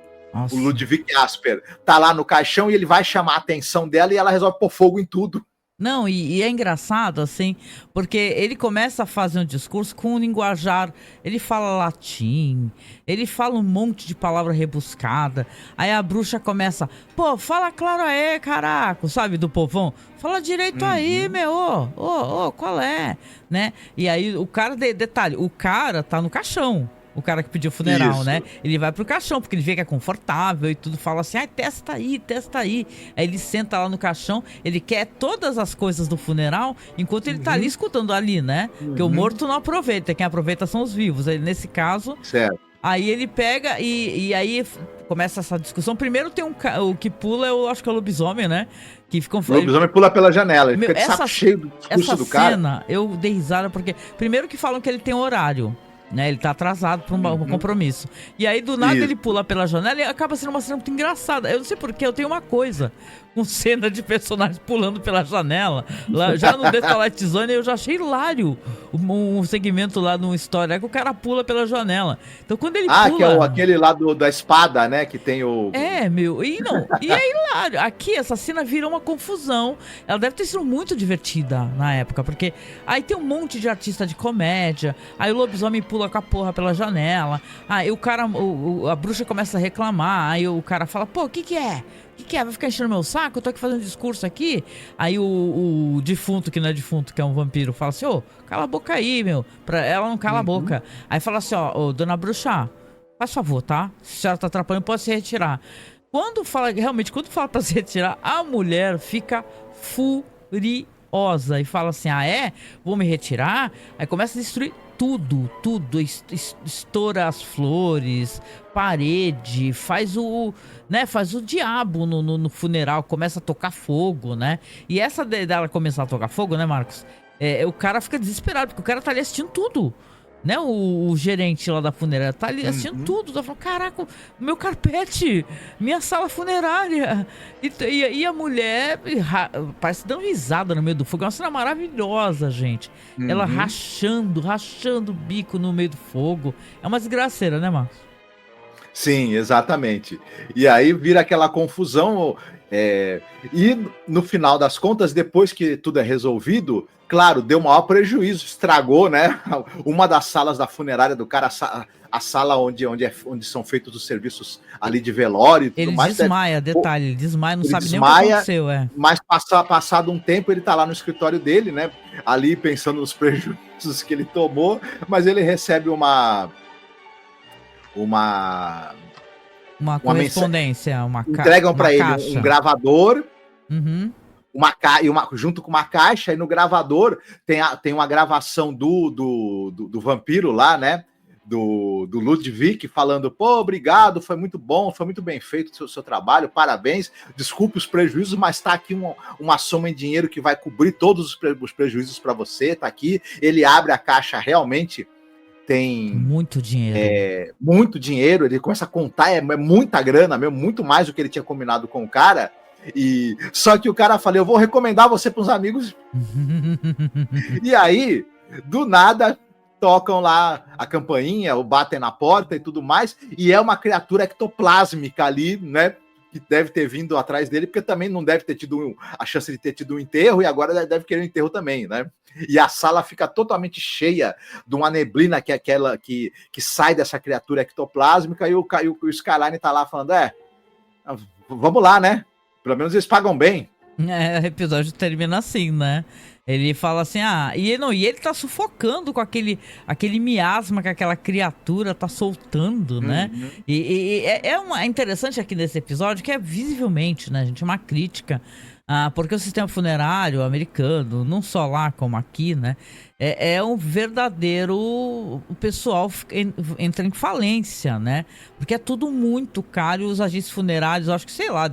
Ludwig Asper tá lá no caixão e ele vai chamar a atenção dela e ela resolve pôr fogo em tudo. Não, e é engraçado, assim, porque ele começa a fazer um discurso com um linguajar, ele fala latim, ele fala um monte de palavra rebuscada, aí a bruxa começa, pô, fala claro aí, caraca, sabe, do povão, fala direito aí, meu, qual é, né? E aí o cara, detalhe, o cara tá no caixão. O cara que pediu funeral, isso, né? Ele vai pro caixão, porque ele vê que é confortável e tudo. Fala assim, testa aí. Aí ele senta lá no caixão, ele quer todas as coisas do funeral, enquanto ele tá ali escutando ali, né? Porque o morto não aproveita, quem aproveita são os vivos. Aí, nesse caso, certo. Aí ele pega e aí começa essa discussão. Primeiro tem o que pula, eu acho que é o lobisomem, né? Que fica, o lobisomem pula pela janela, ele fica de saco cheio do discurso do cara. Essa cena, eu dei risada, porque primeiro que falam que ele tem horário, né? Ele tá atrasado para um compromisso. E aí, do nada, ele pula pela janela e acaba sendo uma cena muito engraçada. Eu não sei porquê, eu tenho uma coisa com cena de personagens pulando pela janela. Lá, já no The Twilight Zone, eu já achei hilário um segmento lá no História que o cara pula pela janela. Então, quando ele pula... que é aquele lá da espada, né? Que tem o... E é hilário. Aqui, essa cena vira uma confusão. Ela deve ter sido muito divertida na época, porque aí tem um monte de artista de comédia, aí o lobisomem pula com a porra pela janela, aí o cara, a bruxa começa a reclamar, aí o cara fala, pô, o que é? O que é? Vai ficar enchendo meu saco? Eu tô aqui fazendo discurso aqui. Aí o defunto, que não é defunto, que é um vampiro, fala assim, cala a boca aí, meu. Ela não cala a boca. Aí fala assim, dona bruxa, faz favor, tá? Se a senhora tá atrapalhando, pode se retirar. Quando fala pra se retirar, a mulher fica furiosa e fala assim, vou me retirar? Aí começa a destruir tudo, estoura as flores, parede, faz o diabo no funeral, começa a tocar fogo, né? E essa dela começar a tocar fogo, né, Marcos? O cara fica desesperado, porque o cara tá ali assistindo tudo, né? O gerente lá da funerária tá ali assistindo tudo, tá falando, caraca, meu carpete, minha sala funerária. E a mulher parece dando risada no meio do fogo. É uma cena maravilhosa, gente. Ela rachando o bico no meio do fogo. É uma desgraceira, né, Marcos? Sim, exatamente. E aí vira aquela confusão. E no final das contas, depois que tudo é resolvido, claro, deu maior prejuízo, estragou, né? Uma das salas da funerária do cara, a sala onde são feitos os serviços ali de velório e tudo ele mais. Desmaia, detalhe, ele desmaia, não sabe nem o que aconteceu. Mas passado um tempo, ele tá lá no escritório dele, né? Ali pensando nos prejuízos que ele tomou, mas ele recebe uma correspondência, entregam para ele um gravador, junto com uma caixa, e no gravador tem uma gravação do vampiro lá, né? Do Ludwig falando, pô, obrigado, foi muito bom, foi muito bem feito o seu trabalho, parabéns, desculpe os prejuízos, mas tá aqui uma soma em dinheiro que vai cobrir todos os prejuízos para você, tá aqui. Ele abre a caixa, realmente tem muito dinheiro. Muito dinheiro, ele começa a contar, é muita grana mesmo, muito mais do que ele tinha combinado com o cara. E só que o cara fala, eu vou recomendar você para os amigos. E aí, do nada, tocam lá a campainha, ou batem na porta e tudo mais, e é uma criatura ectoplásmica ali, né? Que deve ter vindo atrás dele, porque também não deve ter tido a chance de ter tido um enterro, e agora deve querer um enterro também, né? E a sala fica totalmente cheia de uma neblina, que é aquela que sai dessa criatura ectoplásmica, e o Skyline tá lá falando, vamos lá, né? Pelo menos eles pagam bem. O episódio termina assim, né? Ele fala assim, e ele tá sufocando com aquele miasma que aquela criatura tá soltando, né? E é interessante aqui nesse episódio que é visivelmente, né, gente, uma crítica, porque o sistema funerário americano, não só lá como aqui, né, é um verdadeiro... O pessoal entra em falência, né? Porque é tudo muito caro e os agentes funerários, eu acho que, sei lá,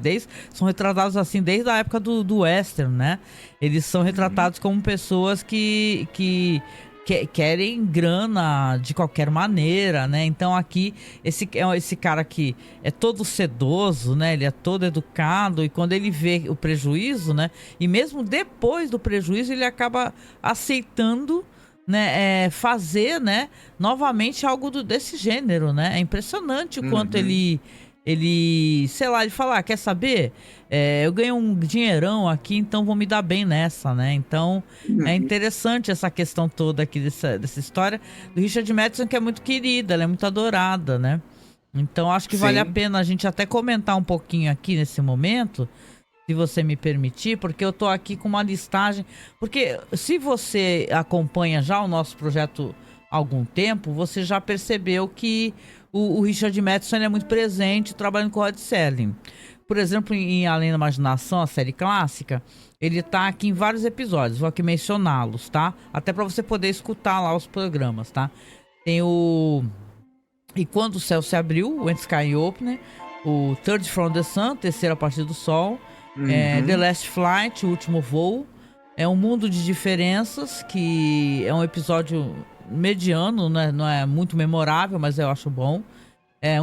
são retratados assim desde a época do western, né? Eles são retratados como pessoas que querem grana de qualquer maneira, né? Então aqui, esse cara aqui é todo sedoso, né? Ele é todo educado e quando ele vê o prejuízo, né? E mesmo depois do prejuízo, ele acaba aceitando, né? Fazer, né? Novamente algo desse gênero, né? É impressionante o quanto ele, sei lá, ele fala, quer saber? Eu ganho um dinheirão aqui, então vou me dar bem nessa, né? Então, é interessante essa questão toda aqui dessa história do Richard Madison, que é muito querida, ela é muito adorada, né? Então, acho que vale a pena a gente até comentar um pouquinho aqui nesse momento, se você me permitir, porque eu tô aqui com uma listagem. Porque se você acompanha já o nosso projeto há algum tempo, você já percebeu que o Richard Madison é muito presente trabalhando com o Rod Serling. Por exemplo, em Além da Imaginação, a série clássica, ele tá aqui em vários episódios. Vou aqui mencioná-los, tá? Até para você poder escutar lá os programas, tá? Tem o E Quando o Céu se Abriu, When Sky Opened, o Third from the Sun, Terceira Parte do Sol, The Last Flight, O Último Voo, é Um Mundo de Diferenças, que é um episódio mediano, né? Não é muito memorável, mas eu acho bom.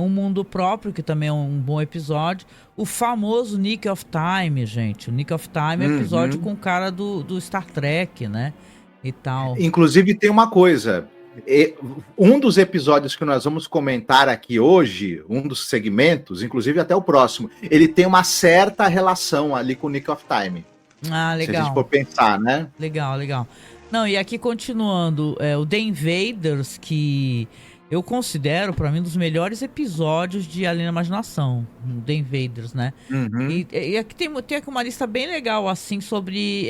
Um Mundo Próprio, que também é um bom episódio. O famoso Nick of Time, gente. O Nick of Time é episódio com o cara do Star Trek, né? E tal. Inclusive tem uma coisa. Um dos episódios que nós vamos comentar aqui hoje, um dos segmentos, inclusive até o próximo, ele tem uma certa relação ali com o Nick of Time. Legal. Se a gente for pensar, né? Legal. Não, e aqui continuando, o The Invaders, que... eu considero, pra mim, um dos melhores episódios de Além da Imaginação, The Invaders, né? E aqui tem aqui uma lista bem legal, assim, sobre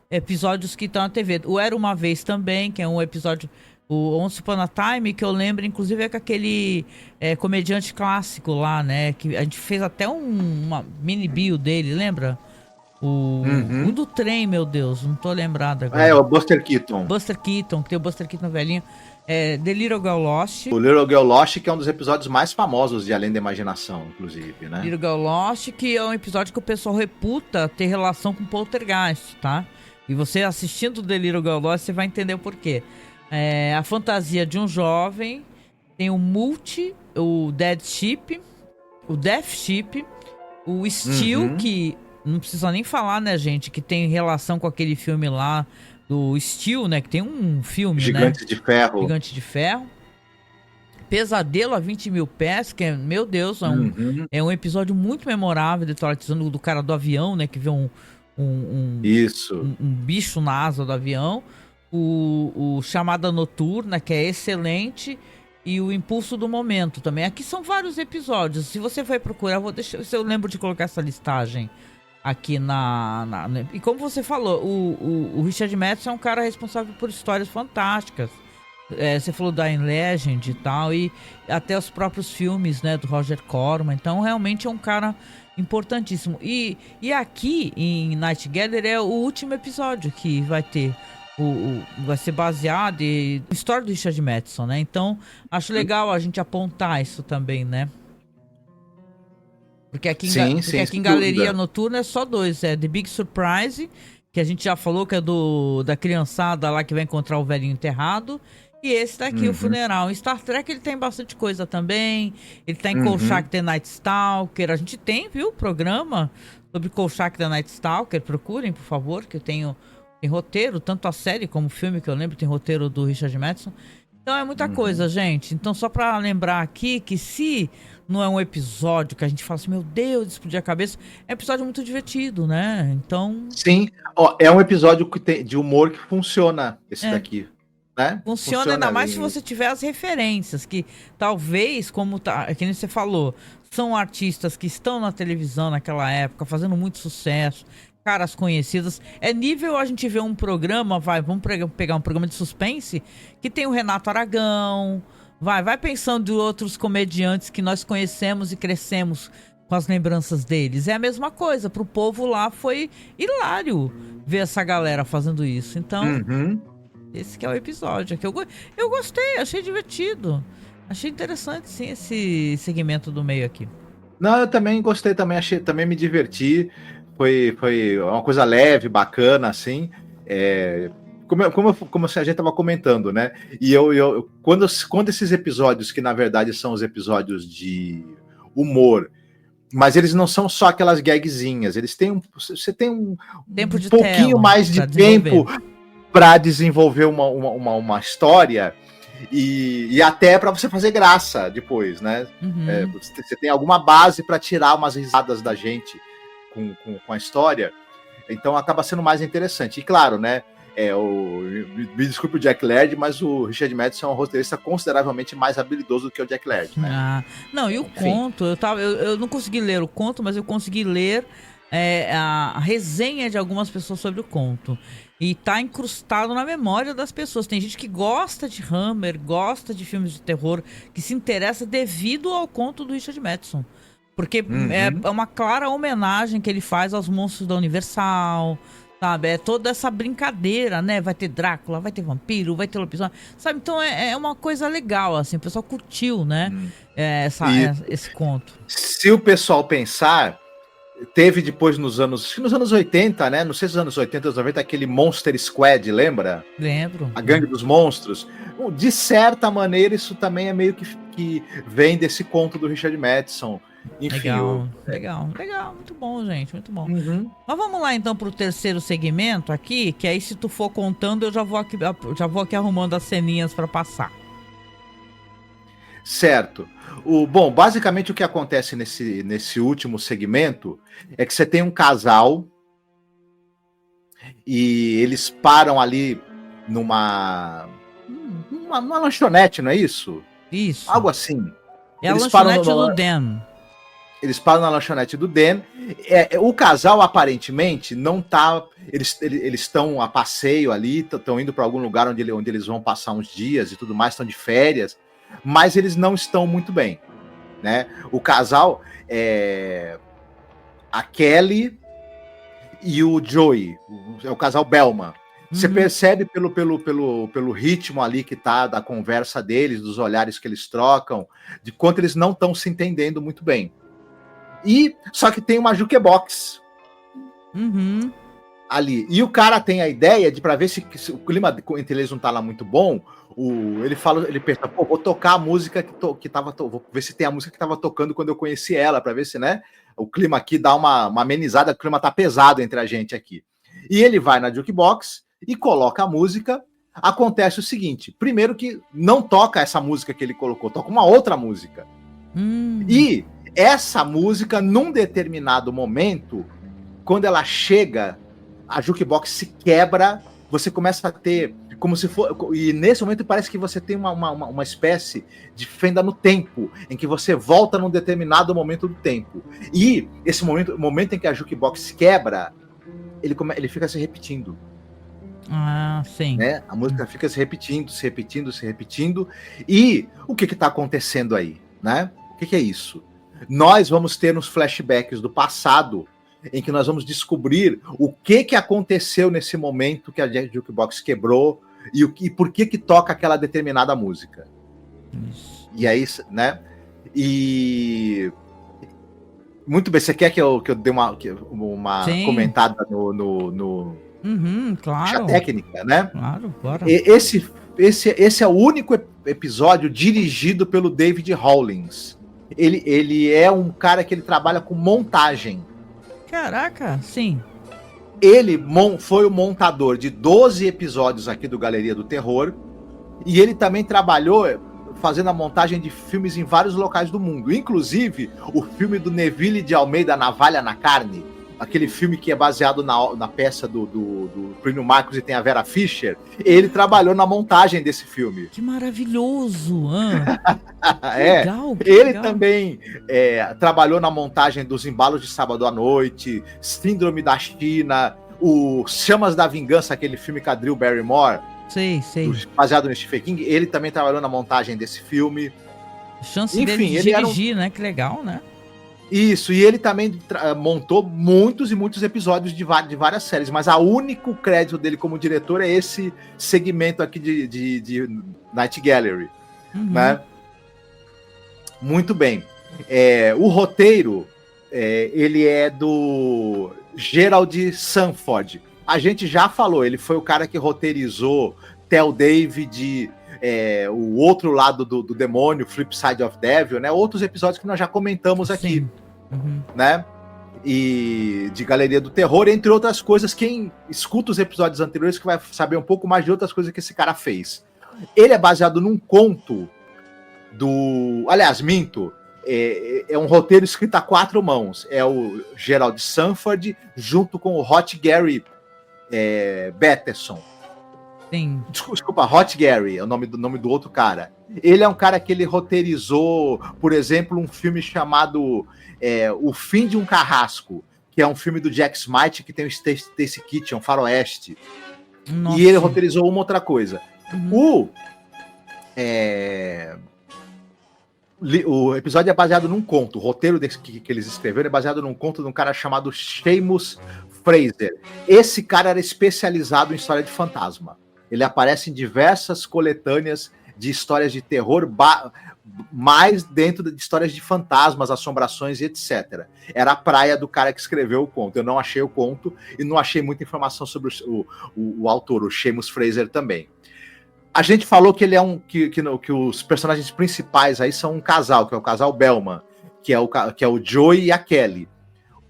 episódios que estão na TV. O Era Uma Vez também, que é um episódio, o Once Upon a Time, que eu lembro, inclusive, é com aquele comediante clássico lá, né? Que a gente fez até uma mini bio dele, lembra? O do trem, meu Deus, não tô lembrado agora. O Buster Keaton. Buster Keaton, que tem o Buster Keaton velhinho. The Little Girl Lost. O Little Girl Lost, que é um dos episódios mais famosos de Além da Imaginação, inclusive, né? Little Girl Lost, que é um episódio que o pessoal reputa ter relação com Poltergeist, tá? E você assistindo The Little Girl Lost, você vai entender o porquê. A fantasia de um jovem, tem o Multi, o Dead Ship, o Death Ship, o Steel, que não precisa nem falar, né, gente, que tem relação com aquele filme lá, do Steel, né? Que tem um filme, Gigante de Ferro. Gigante de Ferro. Pesadelo a 20 mil pés, que meu Deus, é um episódio muito memorável de traumatizando do cara do avião, né? Que vê um bicho na asa do avião. O Chamada Noturna, que é excelente. E o Impulso do Momento também. Aqui são vários episódios. Se você vai procurar, vou deixar, se eu lembro de colocar essa listagem aqui e como você falou, o Richard Madison é um cara responsável por histórias fantásticas. Você falou da Legend e tal, e até os próprios filmes, né, do Roger Corman. Então realmente é um cara importantíssimo. E aqui em Night Gather é o último episódio que vai ter. Vai ser baseado na história do Richard Madison, né? Então acho legal a gente apontar isso também, né? Porque aqui em Galeria Noturna é só dois. The Big Surprise, que a gente já falou que é da criançada lá que vai encontrar o velhinho enterrado. E esse daqui, o Funeral. Em Star Trek ele tem bastante coisa também. Ele tá em Kolchak The Night Stalker. A gente tem, viu, programa sobre Kolchak The Night Stalker. Procurem, por favor, que eu tem roteiro. Tanto a série como o filme, que eu lembro, tem roteiro do Richard Madison. Então é muita coisa, gente. Então só pra lembrar aqui que se não é um episódio que a gente fala assim, meu Deus, explodir a cabeça, é um episódio muito divertido, né? Então... Sim, é um episódio de humor que funciona, esse daqui. Né? Funciona ainda mais se você tiver as referências, que talvez, como que nem você falou, são artistas que estão na televisão naquela época, fazendo muito sucesso, caras conhecidas. É nível a gente ver um programa, vamos pegar um programa de suspense, que tem o Renato Aragão, vai pensando de outros comediantes que nós conhecemos e crescemos com as lembranças deles. É a mesma coisa, pro povo lá foi hilário ver essa galera fazendo isso. Então, esse que é o episódio. Que eu gostei, achei divertido. Achei interessante, sim, esse segmento do meio aqui. Não, eu também gostei, também me diverti. Foi uma coisa leve, bacana, assim. Como a gente estava comentando, né? E quando esses episódios, que na verdade são os episódios de humor, mas eles não são só aquelas gagzinhas, você tem um pouquinho mais de tempo para desenvolver uma história. E até para você fazer graça depois, né? Você tem alguma base para tirar umas risadas da gente com a história, então acaba sendo mais interessante. E claro, né? Me desculpe o Jack Laird, mas o Richard Madison é um roteirista consideravelmente mais habilidoso do que o Jack Laird, né? Não, e o conto, eu não consegui ler o conto, mas eu consegui ler a resenha de algumas pessoas sobre o conto. E tá incrustado na memória das pessoas. Tem gente que gosta de Hammer, gosta de filmes de terror, que se interessa devido ao conto do Richard Madison. Porque é uma clara homenagem que ele faz aos monstros da Universal, sabe? É toda essa brincadeira, né? Vai ter Drácula, vai ter vampiro, vai ter lobisomem, sabe? Então é uma coisa legal, assim. O pessoal curtiu, né? Esse conto. Se o pessoal pensar... Teve depois nos anos 80, né? Não sei se nos anos 80, anos 90, aquele Monster Squad, lembra? Lembro. A Gangue dos Monstros. De certa maneira, isso também é meio que vem desse conto do Richard Madison. Enfim, legal. Muito bom, gente, muito bom. Mas vamos lá, então, pro terceiro segmento aqui, que aí, se tu for contando, eu já vou aqui arrumando as ceninhas para passar. Certo. Bom, basicamente o que acontece nesse último segmento é que você tem um casal e eles param ali numa lanchonete, não é isso? Isso. Algo assim. É a lanchonete do Dan. Eles param na lanchonete do Dan. O casal, aparentemente, não tá... Eles estão a passeio ali, estão indo para algum lugar onde eles vão passar uns dias e tudo mais, estão de férias, mas eles não estão muito bem, né? O casal a Kelly e o Joey, é o casal Bellman. Você percebe pelo ritmo ali que tá da conversa deles, dos olhares que eles trocam, de quanto eles não estão se entendendo muito bem. Só que tem uma jukebox ali. E o cara tem a ideia de, para ver se o clima entre eles não tá lá muito bom, ele pensa, vou tocar a música vou ver se tem a música que tava tocando quando eu conheci ela, para ver se, né, o clima aqui dá uma amenizada, o clima tá pesado entre a gente aqui. E ele vai na jukebox e coloca a música. Acontece o seguinte, primeiro que não toca essa música que ele colocou, toca uma outra música. E essa música, num determinado momento, quando ela chega, a jukebox se quebra, você começa a ter como se for... E nesse momento parece que você tem uma espécie de fenda no tempo, em que você volta num determinado momento do tempo. E esse momento em que a jukebox se quebra, ele fica se repetindo. Sim. Né? A música fica se repetindo. E o que está acontecendo aí? Né? O que é isso? Nós vamos ter uns flashbacks do passado, em que nós vamos descobrir o que aconteceu nesse momento que a jukebox quebrou e por que toca aquela determinada música. Isso. E aí, né? E... Muito bem, você quer que eu dê uma comentada no claro. a técnica, né? Claro, bora. Esse é o único episódio dirigido pelo David Rawlings. Ele é um cara que ele trabalha com montagem. Caraca, sim. Ele foi o montador de 12 episódios aqui do Galeria do Terror. E ele também trabalhou fazendo a montagem de filmes em vários locais do mundo. Inclusive, o filme do Neville de Almeida, Navalha na Carne. aquele filme que é baseado na peça do Plínio Marcos e tem a Vera Fischer, ele trabalhou na montagem desse filme. Que maravilhoso! Legal, ele legal. Também trabalhou na montagem dos Embalos de Sábado à Noite, Síndrome da China, o Chamas da Vingança, aquele filme com a Drew Barrymore, sei. Baseado no Stephen King. Ele também trabalhou na montagem desse filme. Chance dele de dirigir, né? Que legal, né? Isso, e ele também montou muitos e muitos episódios de várias séries, mas o único crédito dele como diretor é esse segmento aqui de Night Gallery, né? Muito bem. O roteiro, ele é do Gerald Sanford. A gente já falou, ele foi o cara que roteirizou Tell David, o outro lado do demônio, Flip Side of Devil, né? Outros episódios que nós já comentamos aqui, né? E de Galeria do Terror, entre outras coisas. Quem escuta os episódios anteriores que vai saber um pouco mais de outras coisas que esse cara fez. Ele é baseado num conto aliás, minto. É um roteiro escrito a 4 mãos. É o Gerald Sanford junto com o Hot Gary Batterson. Sim. Desculpa, Hot Gary é o nome do outro cara. Ele é um cara que ele roteirizou, por exemplo, um filme chamado O Fim de um Carrasco, que é um filme do Jack Smite que tem o Stacy Keach, um faroeste. Nossa. E ele roteirizou uma outra coisa. O episódio é baseado num conto. O roteiro que eles escreveram é baseado num conto de um cara chamado Seamus Fraser. Esse cara era especializado em história de fantasma. Ele aparece em diversas coletâneas de histórias de terror, mais dentro de histórias de fantasmas, assombrações e etc. Era a praia do cara que escreveu o conto. Eu não achei o conto e não achei muita informação sobre o autor, o Seamus Fraser também. A gente falou que ele é que os personagens principais aí são um casal, que é o casal Bellman, que é o Joey e a Kelly.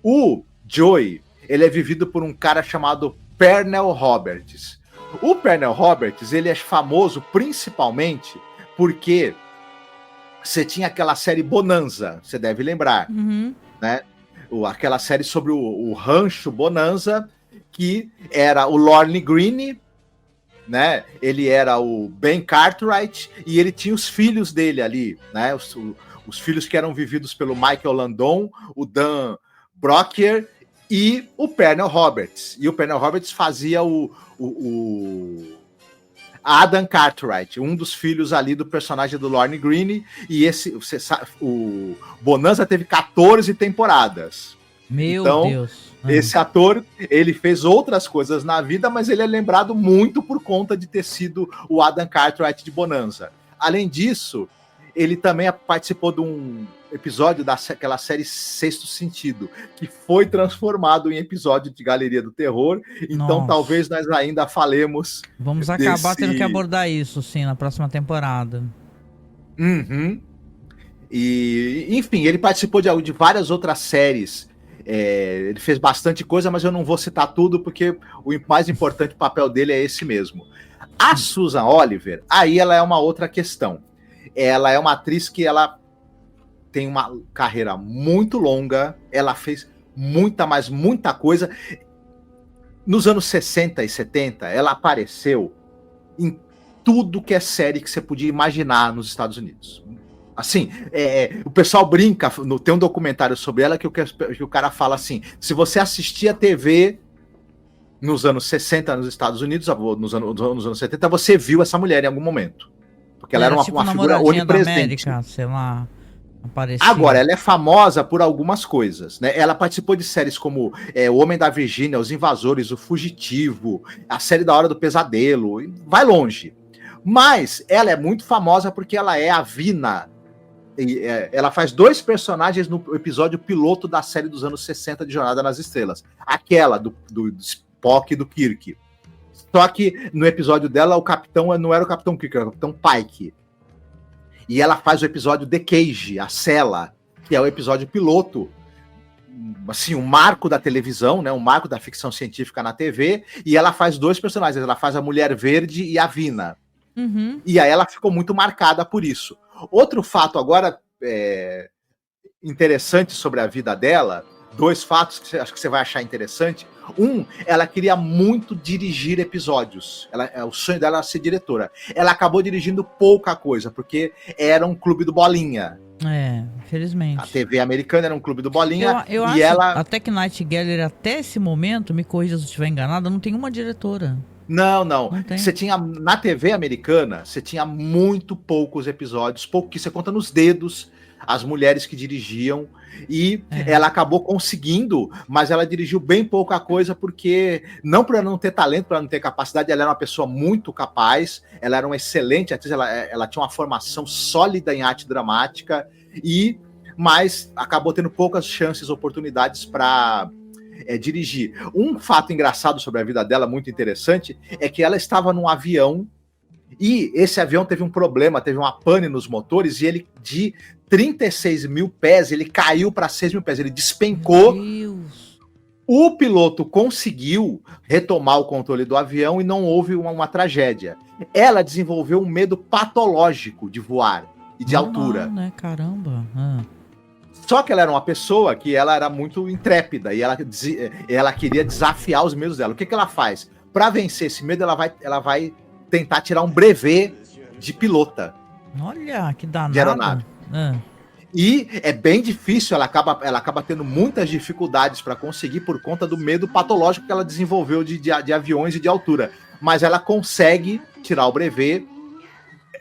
O Joey, ele é vivido por um cara chamado Pernell Roberts. O Pernell Roberts, ele é famoso principalmente porque você tinha aquela série Bonanza, você deve lembrar, né? Aquela série sobre o rancho Bonanza, que era o Lorne Greene, né? Ele era o Ben Cartwright e ele tinha os filhos dele ali, né? Os filhos que eram vividos pelo Michael Landon, o Dan Brockier e o Pernell Roberts. E o Pernell Roberts fazia o Adam Cartwright, um dos filhos ali do personagem do Lorne Greene, e o Bonanza teve 14 temporadas. Meu Deus. Esse ator, ele fez outras coisas na vida, mas ele é lembrado muito por conta de ter sido o Adam Cartwright de Bonanza. Além disso, ele também participou de um episódio daquela série Sexto Sentido, que foi transformado em episódio de Galeria do Terror. Então, talvez nós ainda falemos. Vamos acabar tendo que abordar isso, sim, na próxima temporada. E, enfim, ele participou de várias outras séries. Ele fez bastante coisa, mas eu não vou citar tudo, porque o mais importante papel dele é esse mesmo. A Susan Oliver, aí ela é uma outra questão. Ela é uma atriz que ela tem uma carreira muito longa, ela fez muita coisa. Nos anos 60 e 70, ela apareceu em tudo que é série que você podia imaginar nos Estados Unidos. Assim, o pessoal brinca, tem um documentário sobre ela que o cara fala assim, se você assistia a TV nos anos 60 nos Estados Unidos, nos anos 70, você viu essa mulher em algum momento. Porque ela era uma figura onipresente. Da América, sei lá, aparecia. Agora, ela é famosa por algumas coisas, né? Ela participou de séries como O Homem da Virgínia, Os Invasores, O Fugitivo, a série da Hora do Pesadelo, vai longe. Mas ela é muito famosa porque ela é a Vina. Ela faz 2 personagens no episódio piloto da série dos anos 60 de Jornada nas Estrelas. Aquela do Spock e do Kirk. Só que no episódio dela, o capitão não era o Capitão Kirk, era o Capitão Pike. E ela faz o episódio The Cage, a Cela, que é o episódio piloto, assim, um marco da televisão, né, um marco da ficção científica na TV, e ela faz 2 personagens, ela faz a Mulher Verde e a Vina. E aí ela ficou muito marcada por isso. Outro fato agora interessante sobre a vida dela 2 fatos que acho que você vai achar interessante. Ela queria muito dirigir episódios. O sonho dela era ser diretora. Ela acabou dirigindo pouca coisa, porque era um clube do Bolinha. Infelizmente. A TV americana era um clube do Bolinha. Eu acho até que Nightgaller, até esse momento, me corrija se eu estiver enganada, não tem uma diretora. Não. Você tinha, na TV americana, você tinha muito poucos episódios, pouco que você conta nos dedos, as mulheres que dirigiam, e ela acabou conseguindo, mas ela dirigiu bem pouca coisa, porque, não por ela não ter talento, por ela não ter capacidade, ela era uma pessoa muito capaz, ela era uma excelente atriz, ela tinha uma formação sólida em arte dramática, mas acabou tendo poucas chances, oportunidades para dirigir. Um fato engraçado sobre a vida dela, muito interessante, é que ela estava num avião, e esse avião teve um problema, teve uma pane nos motores, e ele, de 36 mil pés, ele caiu para 6 mil pés, ele despencou. Meu Deus. O piloto conseguiu retomar o controle do avião e não houve uma tragédia. Ela desenvolveu um medo patológico de voar e de altura. Né? Caramba. Só que ela era uma pessoa que ela era muito intrépida e ela queria desafiar os medos dela. O que ela faz? Para vencer esse medo, ela vai tentar tirar um brevet de pilota. Olha, que danado. De aeronave. E é bem difícil, ela acaba tendo muitas dificuldades para conseguir por conta do medo patológico que ela desenvolveu de aviões e de altura. Mas ela consegue tirar o brevet,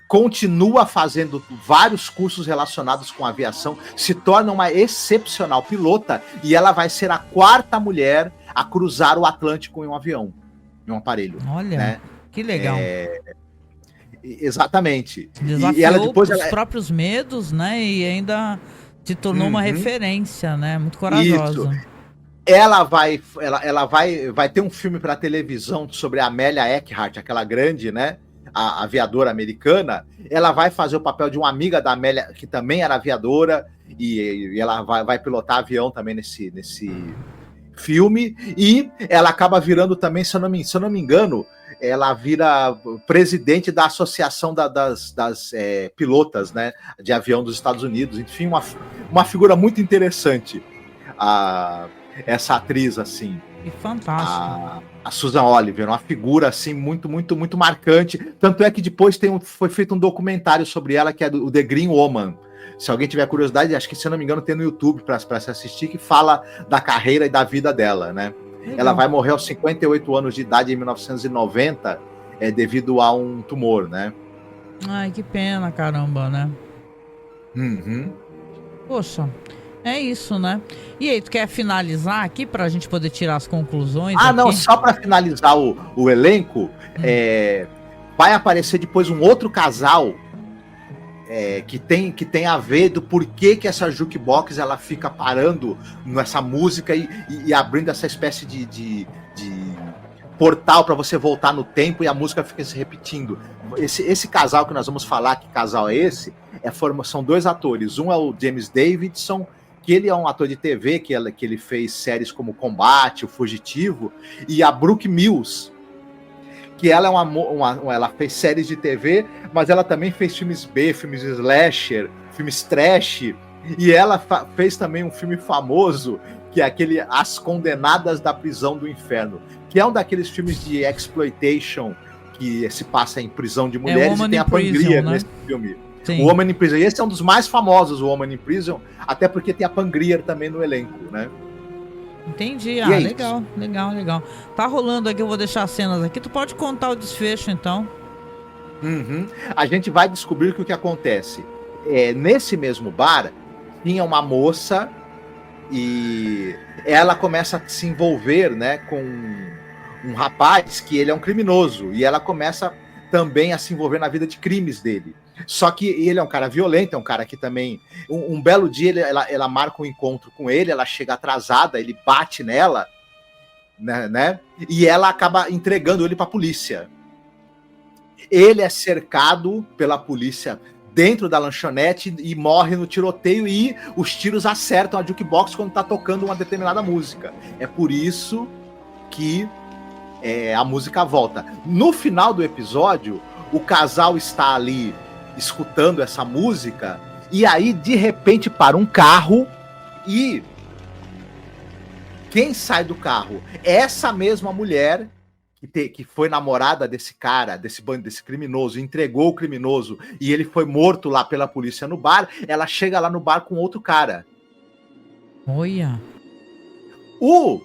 continua fazendo vários cursos relacionados com aviação, se torna uma excepcional pilota, e ela vai ser a 4ª mulher a cruzar o Atlântico em um avião, em um aparelho. Olha, né? Que legal. Exatamente. Desafiou e ela depois os próprios medos, né? E ainda se tornou uma referência, né? Muito corajosa. Isso. Ela vai ter um filme para televisão sobre a Amélia Earhart, aquela grande, né? A aviadora americana. Ela vai fazer o papel de uma amiga da Amélia, que também era aviadora, e ela vai pilotar avião também nesse filme. E ela acaba virando também, se eu não me engano, ela vira presidente da Associação das Pilotas, né, de Avião dos Estados Unidos. Enfim, uma figura muito interessante, essa atriz, assim. E fantástico. A Susan Oliver, uma figura, assim, muito, muito, muito marcante. Tanto é que depois foi feito um documentário sobre ela, que é o The Green Woman. Se alguém tiver curiosidade, acho que, se eu não me engano, tem no YouTube para se assistir, que fala da carreira e da vida dela, né? Ela vai morrer aos 58 anos de idade em 1990, devido a um tumor, né? Ai, que pena, caramba, né? Poxa, é isso, né? E aí, tu quer finalizar aqui pra gente poder tirar as conclusões? Não, só para finalizar o elenco, vai aparecer depois um outro casal que tem a ver do porquê que essa jukebox ela fica parando nessa música e abrindo essa espécie de portal para você voltar no tempo, e a música fica se repetindo. Esse casal que nós vamos falar, que casal é esse? São 2 atores. Um é o James Davidson, que ele é um ator de TV, que ele fez séries como Combate, O Fugitivo, e a Brooke Mills, que ela ela fez séries de TV, mas ela também fez filmes B, filmes slasher, filmes trash, e ela fez também um filme famoso, que é aquele As Condenadas da Prisão do Inferno, que é um daqueles filmes de exploitation que se passa em prisão de mulheres, e tem a Pangria, né, nesse filme. Sim. O Woman in Prison. E esse é um dos mais famosos, o Woman in Prison, até porque tem a Pangria também no elenco, né? Entendi. Legal. Tá rolando aqui, eu vou deixar as cenas aqui. Tu pode contar o desfecho, então? A gente vai descobrir que o que acontece. Nesse mesmo bar, tinha uma moça e ela começa a se envolver, né, com um rapaz que ele é um criminoso, e ela começa também a se envolver na vida de crimes dele. Só que ele é um cara violento, é um cara que também... Um belo dia ela marca um encontro com ele, ela chega atrasada, ele bate nela, né? E ela acaba entregando ele para a polícia. Ele é cercado pela polícia dentro da lanchonete e morre no tiroteio, e os tiros acertam a jukebox quando tá tocando uma determinada música. É por isso que a música volta. No final do episódio, o casal está ali escutando essa música, e aí de repente para um carro, e Quem sai do carro? Essa mesma mulher que foi namorada desse cara, desse criminoso, entregou o criminoso e ele foi morto lá pela polícia no bar, ela chega lá no bar com outro cara. Olha. O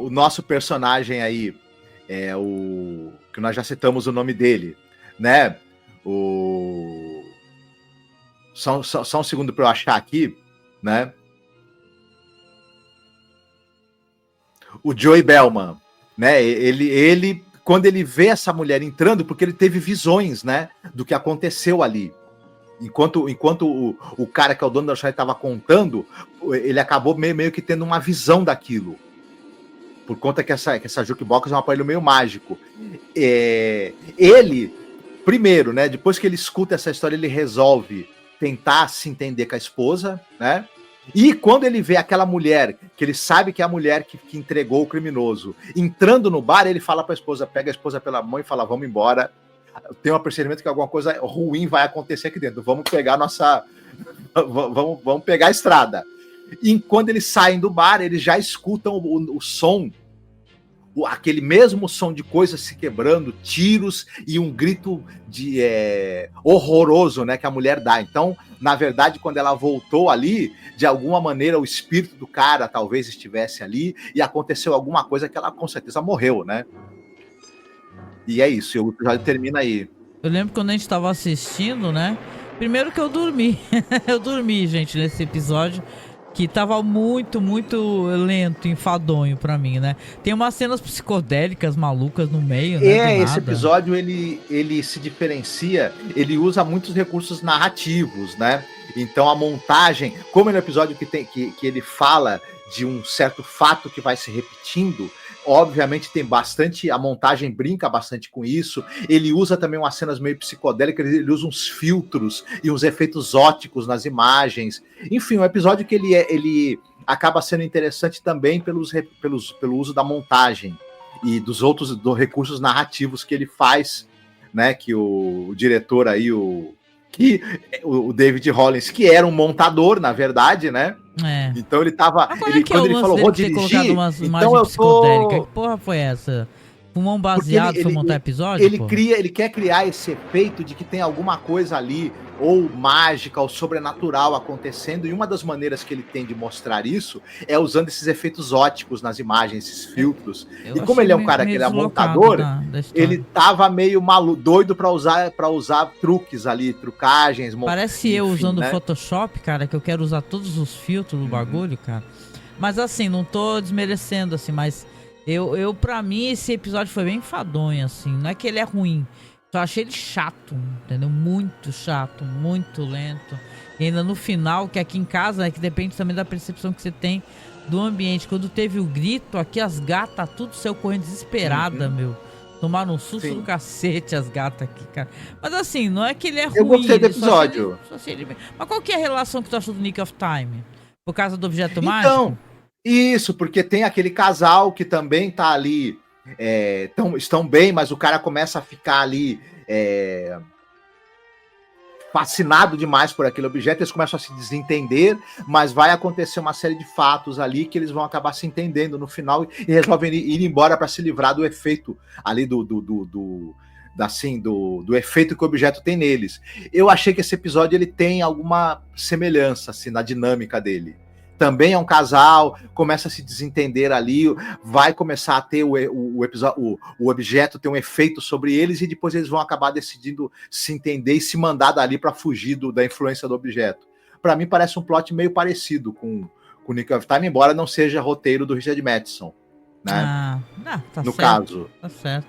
nosso personagem aí, que nós já citamos o nome dele, né? Só um segundo para eu achar aqui, né? O Joey Bellman, né? Ele, quando ele vê essa mulher entrando, porque ele teve visões, né? Do que aconteceu ali. Enquanto o cara que é o dono da lanchonete estava contando, ele acabou meio que tendo uma visão daquilo. Por conta que essa jukebox é um aparelho meio mágico. Ele, primeiro, né? Depois que ele escuta essa história, ele resolve tentar se entender com a esposa, né? E quando ele vê aquela mulher, que ele sabe que é a mulher que entregou o criminoso, entrando no bar, ele fala para a esposa, pega a esposa pela mão e fala, vamos embora. Tem um percebimento que alguma coisa ruim vai acontecer aqui dentro. Vamos pegar vamos pegar a estrada. E quando eles saem do bar, eles já escutam o som, aquele mesmo som de coisas se quebrando, tiros e um grito horroroso, né, que a mulher dá. Então, na verdade, quando ela voltou ali, de alguma maneira o espírito do cara talvez estivesse ali e aconteceu alguma coisa que ela com certeza morreu, né? E é isso, o episódio termina aí. Eu lembro quando a gente tava assistindo, né? Primeiro que eu dormi. Eu dormi, gente, nesse episódio. Que tava muito, muito lento, enfadonho pra mim, né? Tem umas cenas psicodélicas malucas no meio, né? Esse episódio, ele se diferencia, ele usa muitos recursos narrativos, né? Então a montagem, como é no episódio que ele fala de um certo fato que vai se repetindo, obviamente tem bastante, a montagem brinca bastante com isso, ele usa também umas cenas meio psicodélicas, ele usa uns filtros e uns efeitos óticos nas imagens, enfim, um episódio que ele acaba sendo interessante também pelo uso da montagem e dos recursos narrativos que ele faz, né, que o diretor aí, o David Hollins, que era um montador, na verdade, né? Então ele tava. Quando ele falou, vou dirigir. Então eu tô. Que porra foi essa? Fumão baseado foi montar episódio? Ele quer criar esse efeito de que tem alguma coisa ali, ou mágica, ou sobrenatural acontecendo, e uma das maneiras que ele tem de mostrar isso é usando esses efeitos óticos nas imagens, esses filtros. E como ele é um cara que ele é montador, ele tava meio doido pra usar truques ali, trucagens. Parece enfim, eu usando o Photoshop, cara, que eu quero usar todos os filtros do bagulho, cara. Mas assim, não tô desmerecendo, assim, mas pra mim, esse episódio foi bem enfadonho, assim. Não é que ele é ruim, só achei ele chato, entendeu? Muito chato, muito lento. E ainda no final, que aqui em casa, que depende também da percepção que você tem do ambiente. Quando teve o grito, aqui as gatas tudo saiu correndo desesperada, meu. Tomaram um susto do cacete as gatas aqui, cara. Mas assim, não é que ele é ruim. Eu gostei do episódio. Mas qual que é a relação que tu achou do Nick of Time? Por causa do objeto mágico? Então, isso, porque tem aquele casal que também tá ali, estão bem, mas o cara começa a ficar ali fascinado demais por aquele objeto, eles começam a se desentender, mas vai acontecer uma série de fatos ali que eles vão acabar se entendendo no final e resolvem ir embora para se livrar do efeito ali do efeito que o objeto tem neles. Eu achei que esse episódio ele tem alguma semelhança assim, na dinâmica dele. Também é um casal, começa a se desentender ali, vai começar a ter o objeto ter um efeito sobre eles e depois eles vão acabar decidindo se entender e se mandar dali para fugir da influência do objeto. Para mim parece um plot meio parecido com Nick of Time, embora não seja roteiro do Richard Matheson, né? Tá no certo, caso. Tá certo.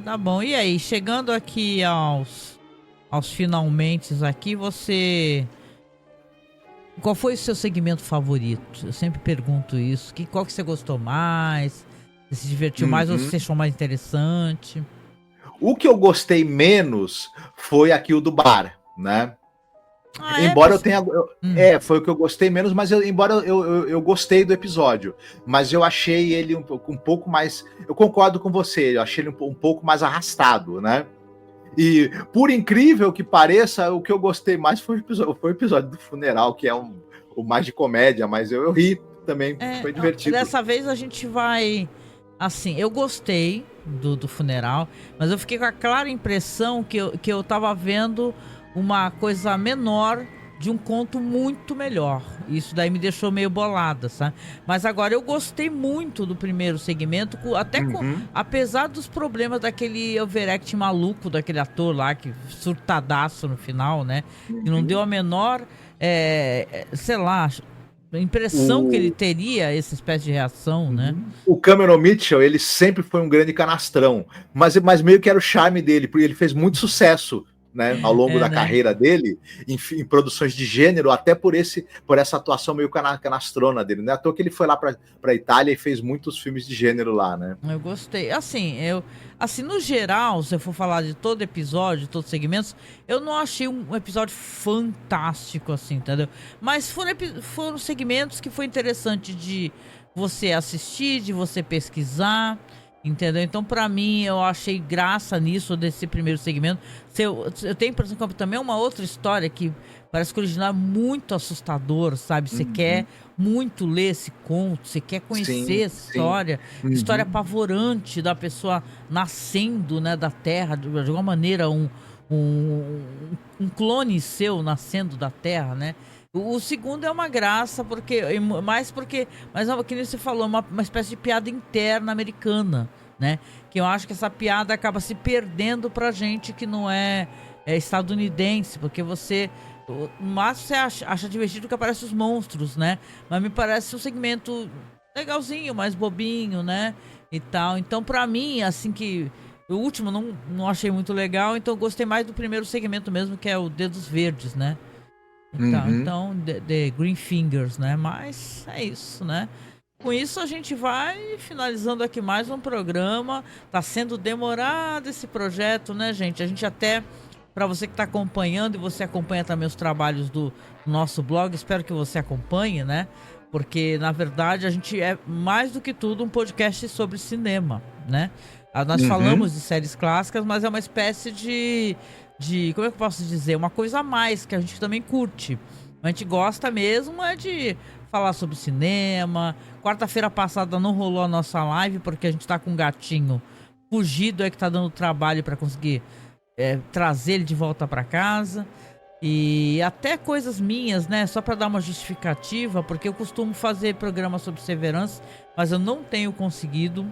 Tá bom. E aí, chegando aqui aos finalmente aqui, qual foi o seu segmento favorito? Eu sempre pergunto isso. Qual que você gostou mais? Você se divertiu mais ou você achou mais interessante? O que eu gostei menos foi aqui o do bar, né? Embora eu tenha... foi o que eu gostei menos, mas embora eu gostei do episódio. Mas eu achei ele um pouco mais... Eu concordo com você, eu achei ele um pouco mais arrastado, né? E, por incrível que pareça, o que eu gostei mais foi o episódio do funeral, que é o mais de comédia, mas eu ri também, foi divertido. Dessa vez a gente vai... Assim, eu gostei do funeral, mas eu fiquei com a clara impressão que eu tava vendo uma coisa menor de um conto muito melhor. Isso daí me deixou meio bolada, sabe? Mas agora eu gostei muito do primeiro segmento, apesar dos problemas daquele overact maluco, daquele ator lá, que surtadaço no final, né? Que não deu a menor, sei lá, impressão que ele teria essa espécie de reação, né? O Cameron Mitchell, ele sempre foi um grande canastrão, mas meio que era o charme dele, porque ele fez muito sucesso, né, ao longo da carreira dele, em produções de gênero, até por essa atuação meio canastrona dele, né? À toa que ele foi lá pra Itália e fez muitos filmes de gênero lá, né? Eu gostei. Assim, no geral, se eu for falar de todo episódio, de todos os segmentos, eu não achei um episódio fantástico, assim, entendeu? Mas foram segmentos que foi interessante de você assistir, de você pesquisar, entendeu? Então, pra mim, eu achei graça nisso, desse primeiro segmento. Eu tenho a impressão que também é uma outra história que parece que o original é muito assustador, sabe? Você quer muito ler esse conto, você quer conhecer essa história. História apavorante da pessoa nascendo, né, da Terra, de alguma maneira, um clone seu nascendo da Terra, né? O segundo é uma graça, mas que nem você falou, uma espécie de piada interna americana, né? Que eu acho que essa piada acaba se perdendo pra gente que não é estadunidense, porque no máximo você acha divertido que aparecem os monstros, né? Mas me parece um segmento legalzinho, mais bobinho, né? E tal. Então, pra mim, assim que... O último não achei muito legal, então eu gostei mais do primeiro segmento mesmo, que é o Dedos Verdes, né? Então, The Green Fingers, né? Mas é isso, né? Com isso a gente vai finalizando aqui mais um programa. Tá sendo demorado esse projeto, né, gente? A gente até, para você que tá acompanhando, e você acompanha também os trabalhos do nosso blog, espero que você acompanhe, né? Porque, na verdade, a gente é mais do que tudo um podcast sobre cinema, né? Nós falamos de séries clássicas, mas é uma espécie de como é que eu posso dizer? Uma coisa a mais que a gente também curte. A gente gosta mesmo de falar sobre cinema. Quarta-feira passada não rolou a nossa live porque a gente tá com um gatinho fugido que tá dando trabalho para conseguir trazer ele de volta para casa. E até coisas minhas, né? Só para dar uma justificativa, porque eu costumo fazer programa sobre Severance, mas eu não tenho conseguido.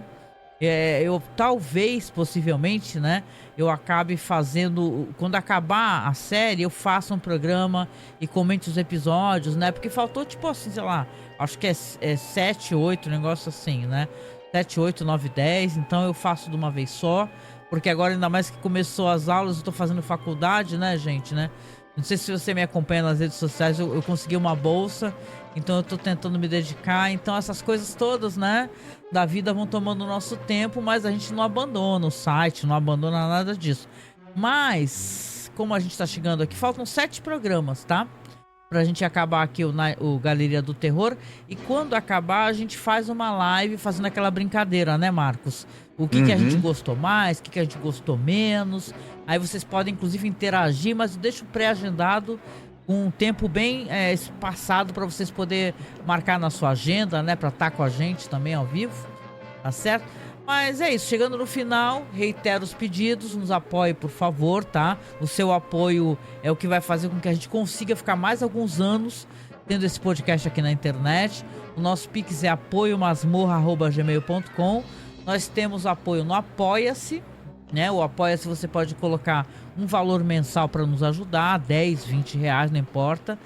Eu talvez, possivelmente, né, eu acabe fazendo, quando acabar a série, eu faça um programa e comente os episódios, né, porque faltou, tipo assim, sei lá, acho que é 7, 8, um negócio assim, né, 7, 8, 9, 10, então eu faço de uma vez só, porque agora ainda mais que começou as aulas, eu tô fazendo faculdade, né, gente, né. Não sei se você me acompanha nas redes sociais, eu consegui uma bolsa, então eu tô tentando me dedicar. Então essas coisas todas, né, da vida vão tomando o nosso tempo, mas a gente não abandona o site, não abandona nada disso. Mas, como a gente tá chegando aqui, faltam 7 programas, tá? Pra gente acabar aqui o Galeria do Terror. E quando acabar, a gente faz uma live fazendo aquela brincadeira, né, Marcos? O que a gente gostou mais, o que a gente gostou menos. Aí vocês podem, inclusive, interagir, mas eu deixo pré-agendado com um tempo bem espaçado para vocês poderem marcar na sua agenda, né? Pra estar com a gente também ao vivo, tá certo? Mas é isso, chegando no final, reitero os pedidos, nos apoie, por favor, tá? O seu apoio é o que vai fazer com que a gente consiga ficar mais alguns anos tendo esse podcast aqui na internet. O nosso Pix é apoiomasmorra@gmail.com. Nós temos apoio no Apoia-se, né? O Apoia-se você pode colocar um valor mensal para nos ajudar, 10, 20 reais, não importa.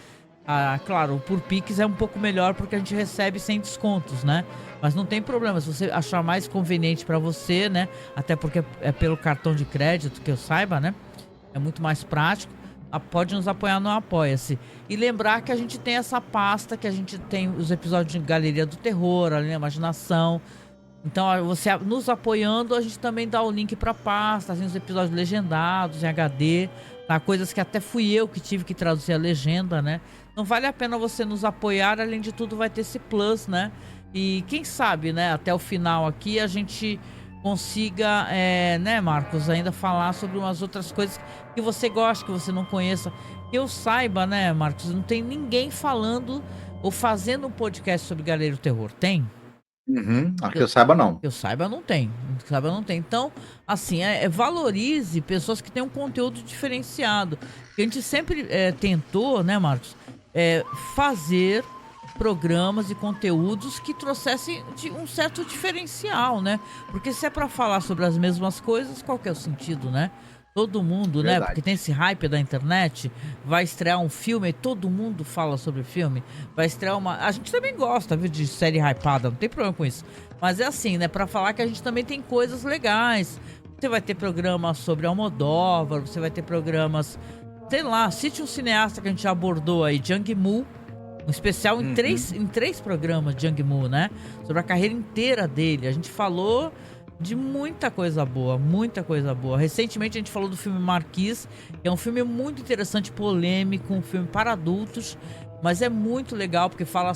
Claro, por Pix é um pouco melhor porque a gente recebe sem descontos, né? Mas não tem problema, se você achar mais conveniente para você, né? Até porque é pelo cartão de crédito, que eu saiba, né? É muito mais prático. Pode nos apoiar no Apoia-se. E lembrar que a gente tem essa pasta, que a gente tem os episódios de Galeria do Terror, a Linha Imaginação. Então, você nos apoiando, a gente também dá o link pra pasta, assim, os episódios legendados, em HD, tá? Coisas que até fui eu que tive que traduzir a legenda, né? Não vale a pena você nos apoiar, além de tudo vai ter esse plus, né? E quem sabe, né, até o final aqui a gente consiga, né, Marcos, ainda falar sobre umas outras coisas que você gosta, que você não conheça. Que eu saiba, né, Marcos, não tem ninguém falando ou fazendo um podcast sobre Galeria do Terror. Tem? Acho que eu saiba, não. Que eu saiba, não tem. Que eu saiba, não tem. Então, assim, valorize pessoas que têm um conteúdo diferenciado. A gente sempre tentou, né, Marcos, fazer programas e conteúdos que trouxessem um certo diferencial, né? Porque se é para falar sobre as mesmas coisas, qual que é o sentido, né? Todo mundo, Verdade. né? Porque tem esse hype da internet, vai estrear um filme e todo mundo fala sobre filme. Vai estrear uma... A gente também gosta, viu, de série hypada, não tem problema com isso. Mas é assim, né? Pra falar que a gente também tem coisas legais. Você vai ter programas sobre Almodóvar, você vai ter programas... Sei lá, cite um cineasta que a gente já abordou aí, Zhang Mu. Um especial em três programas de Zhang Mu, né? Sobre a carreira inteira dele. A gente falou... de muita coisa boa, muita coisa boa. Recentemente a gente falou do filme Marquise, que é um filme muito interessante, polêmico, um filme para adultos, mas é muito legal porque fala,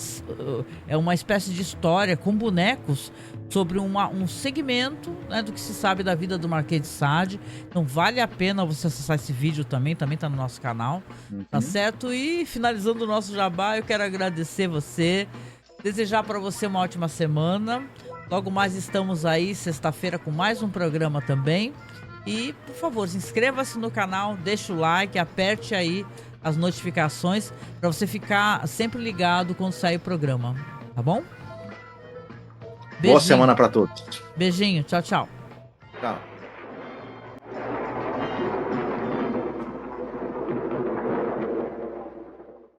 é uma espécie de história com bonecos sobre um segmento, né, do que se sabe da vida do Marquês de Sade. Então vale a pena você acessar esse vídeo também tá no nosso canal, tá certo? E finalizando o nosso jabá, eu quero agradecer você, desejar para você uma ótima semana. Logo mais estamos aí, sexta-feira, com mais um programa também. E, por favor, inscreva-se no canal, deixa o like, aperte aí as notificações para você ficar sempre ligado quando sair o programa, tá bom? Beijinho. Boa semana para todos. Beijinho, tchau, tchau. Tchau.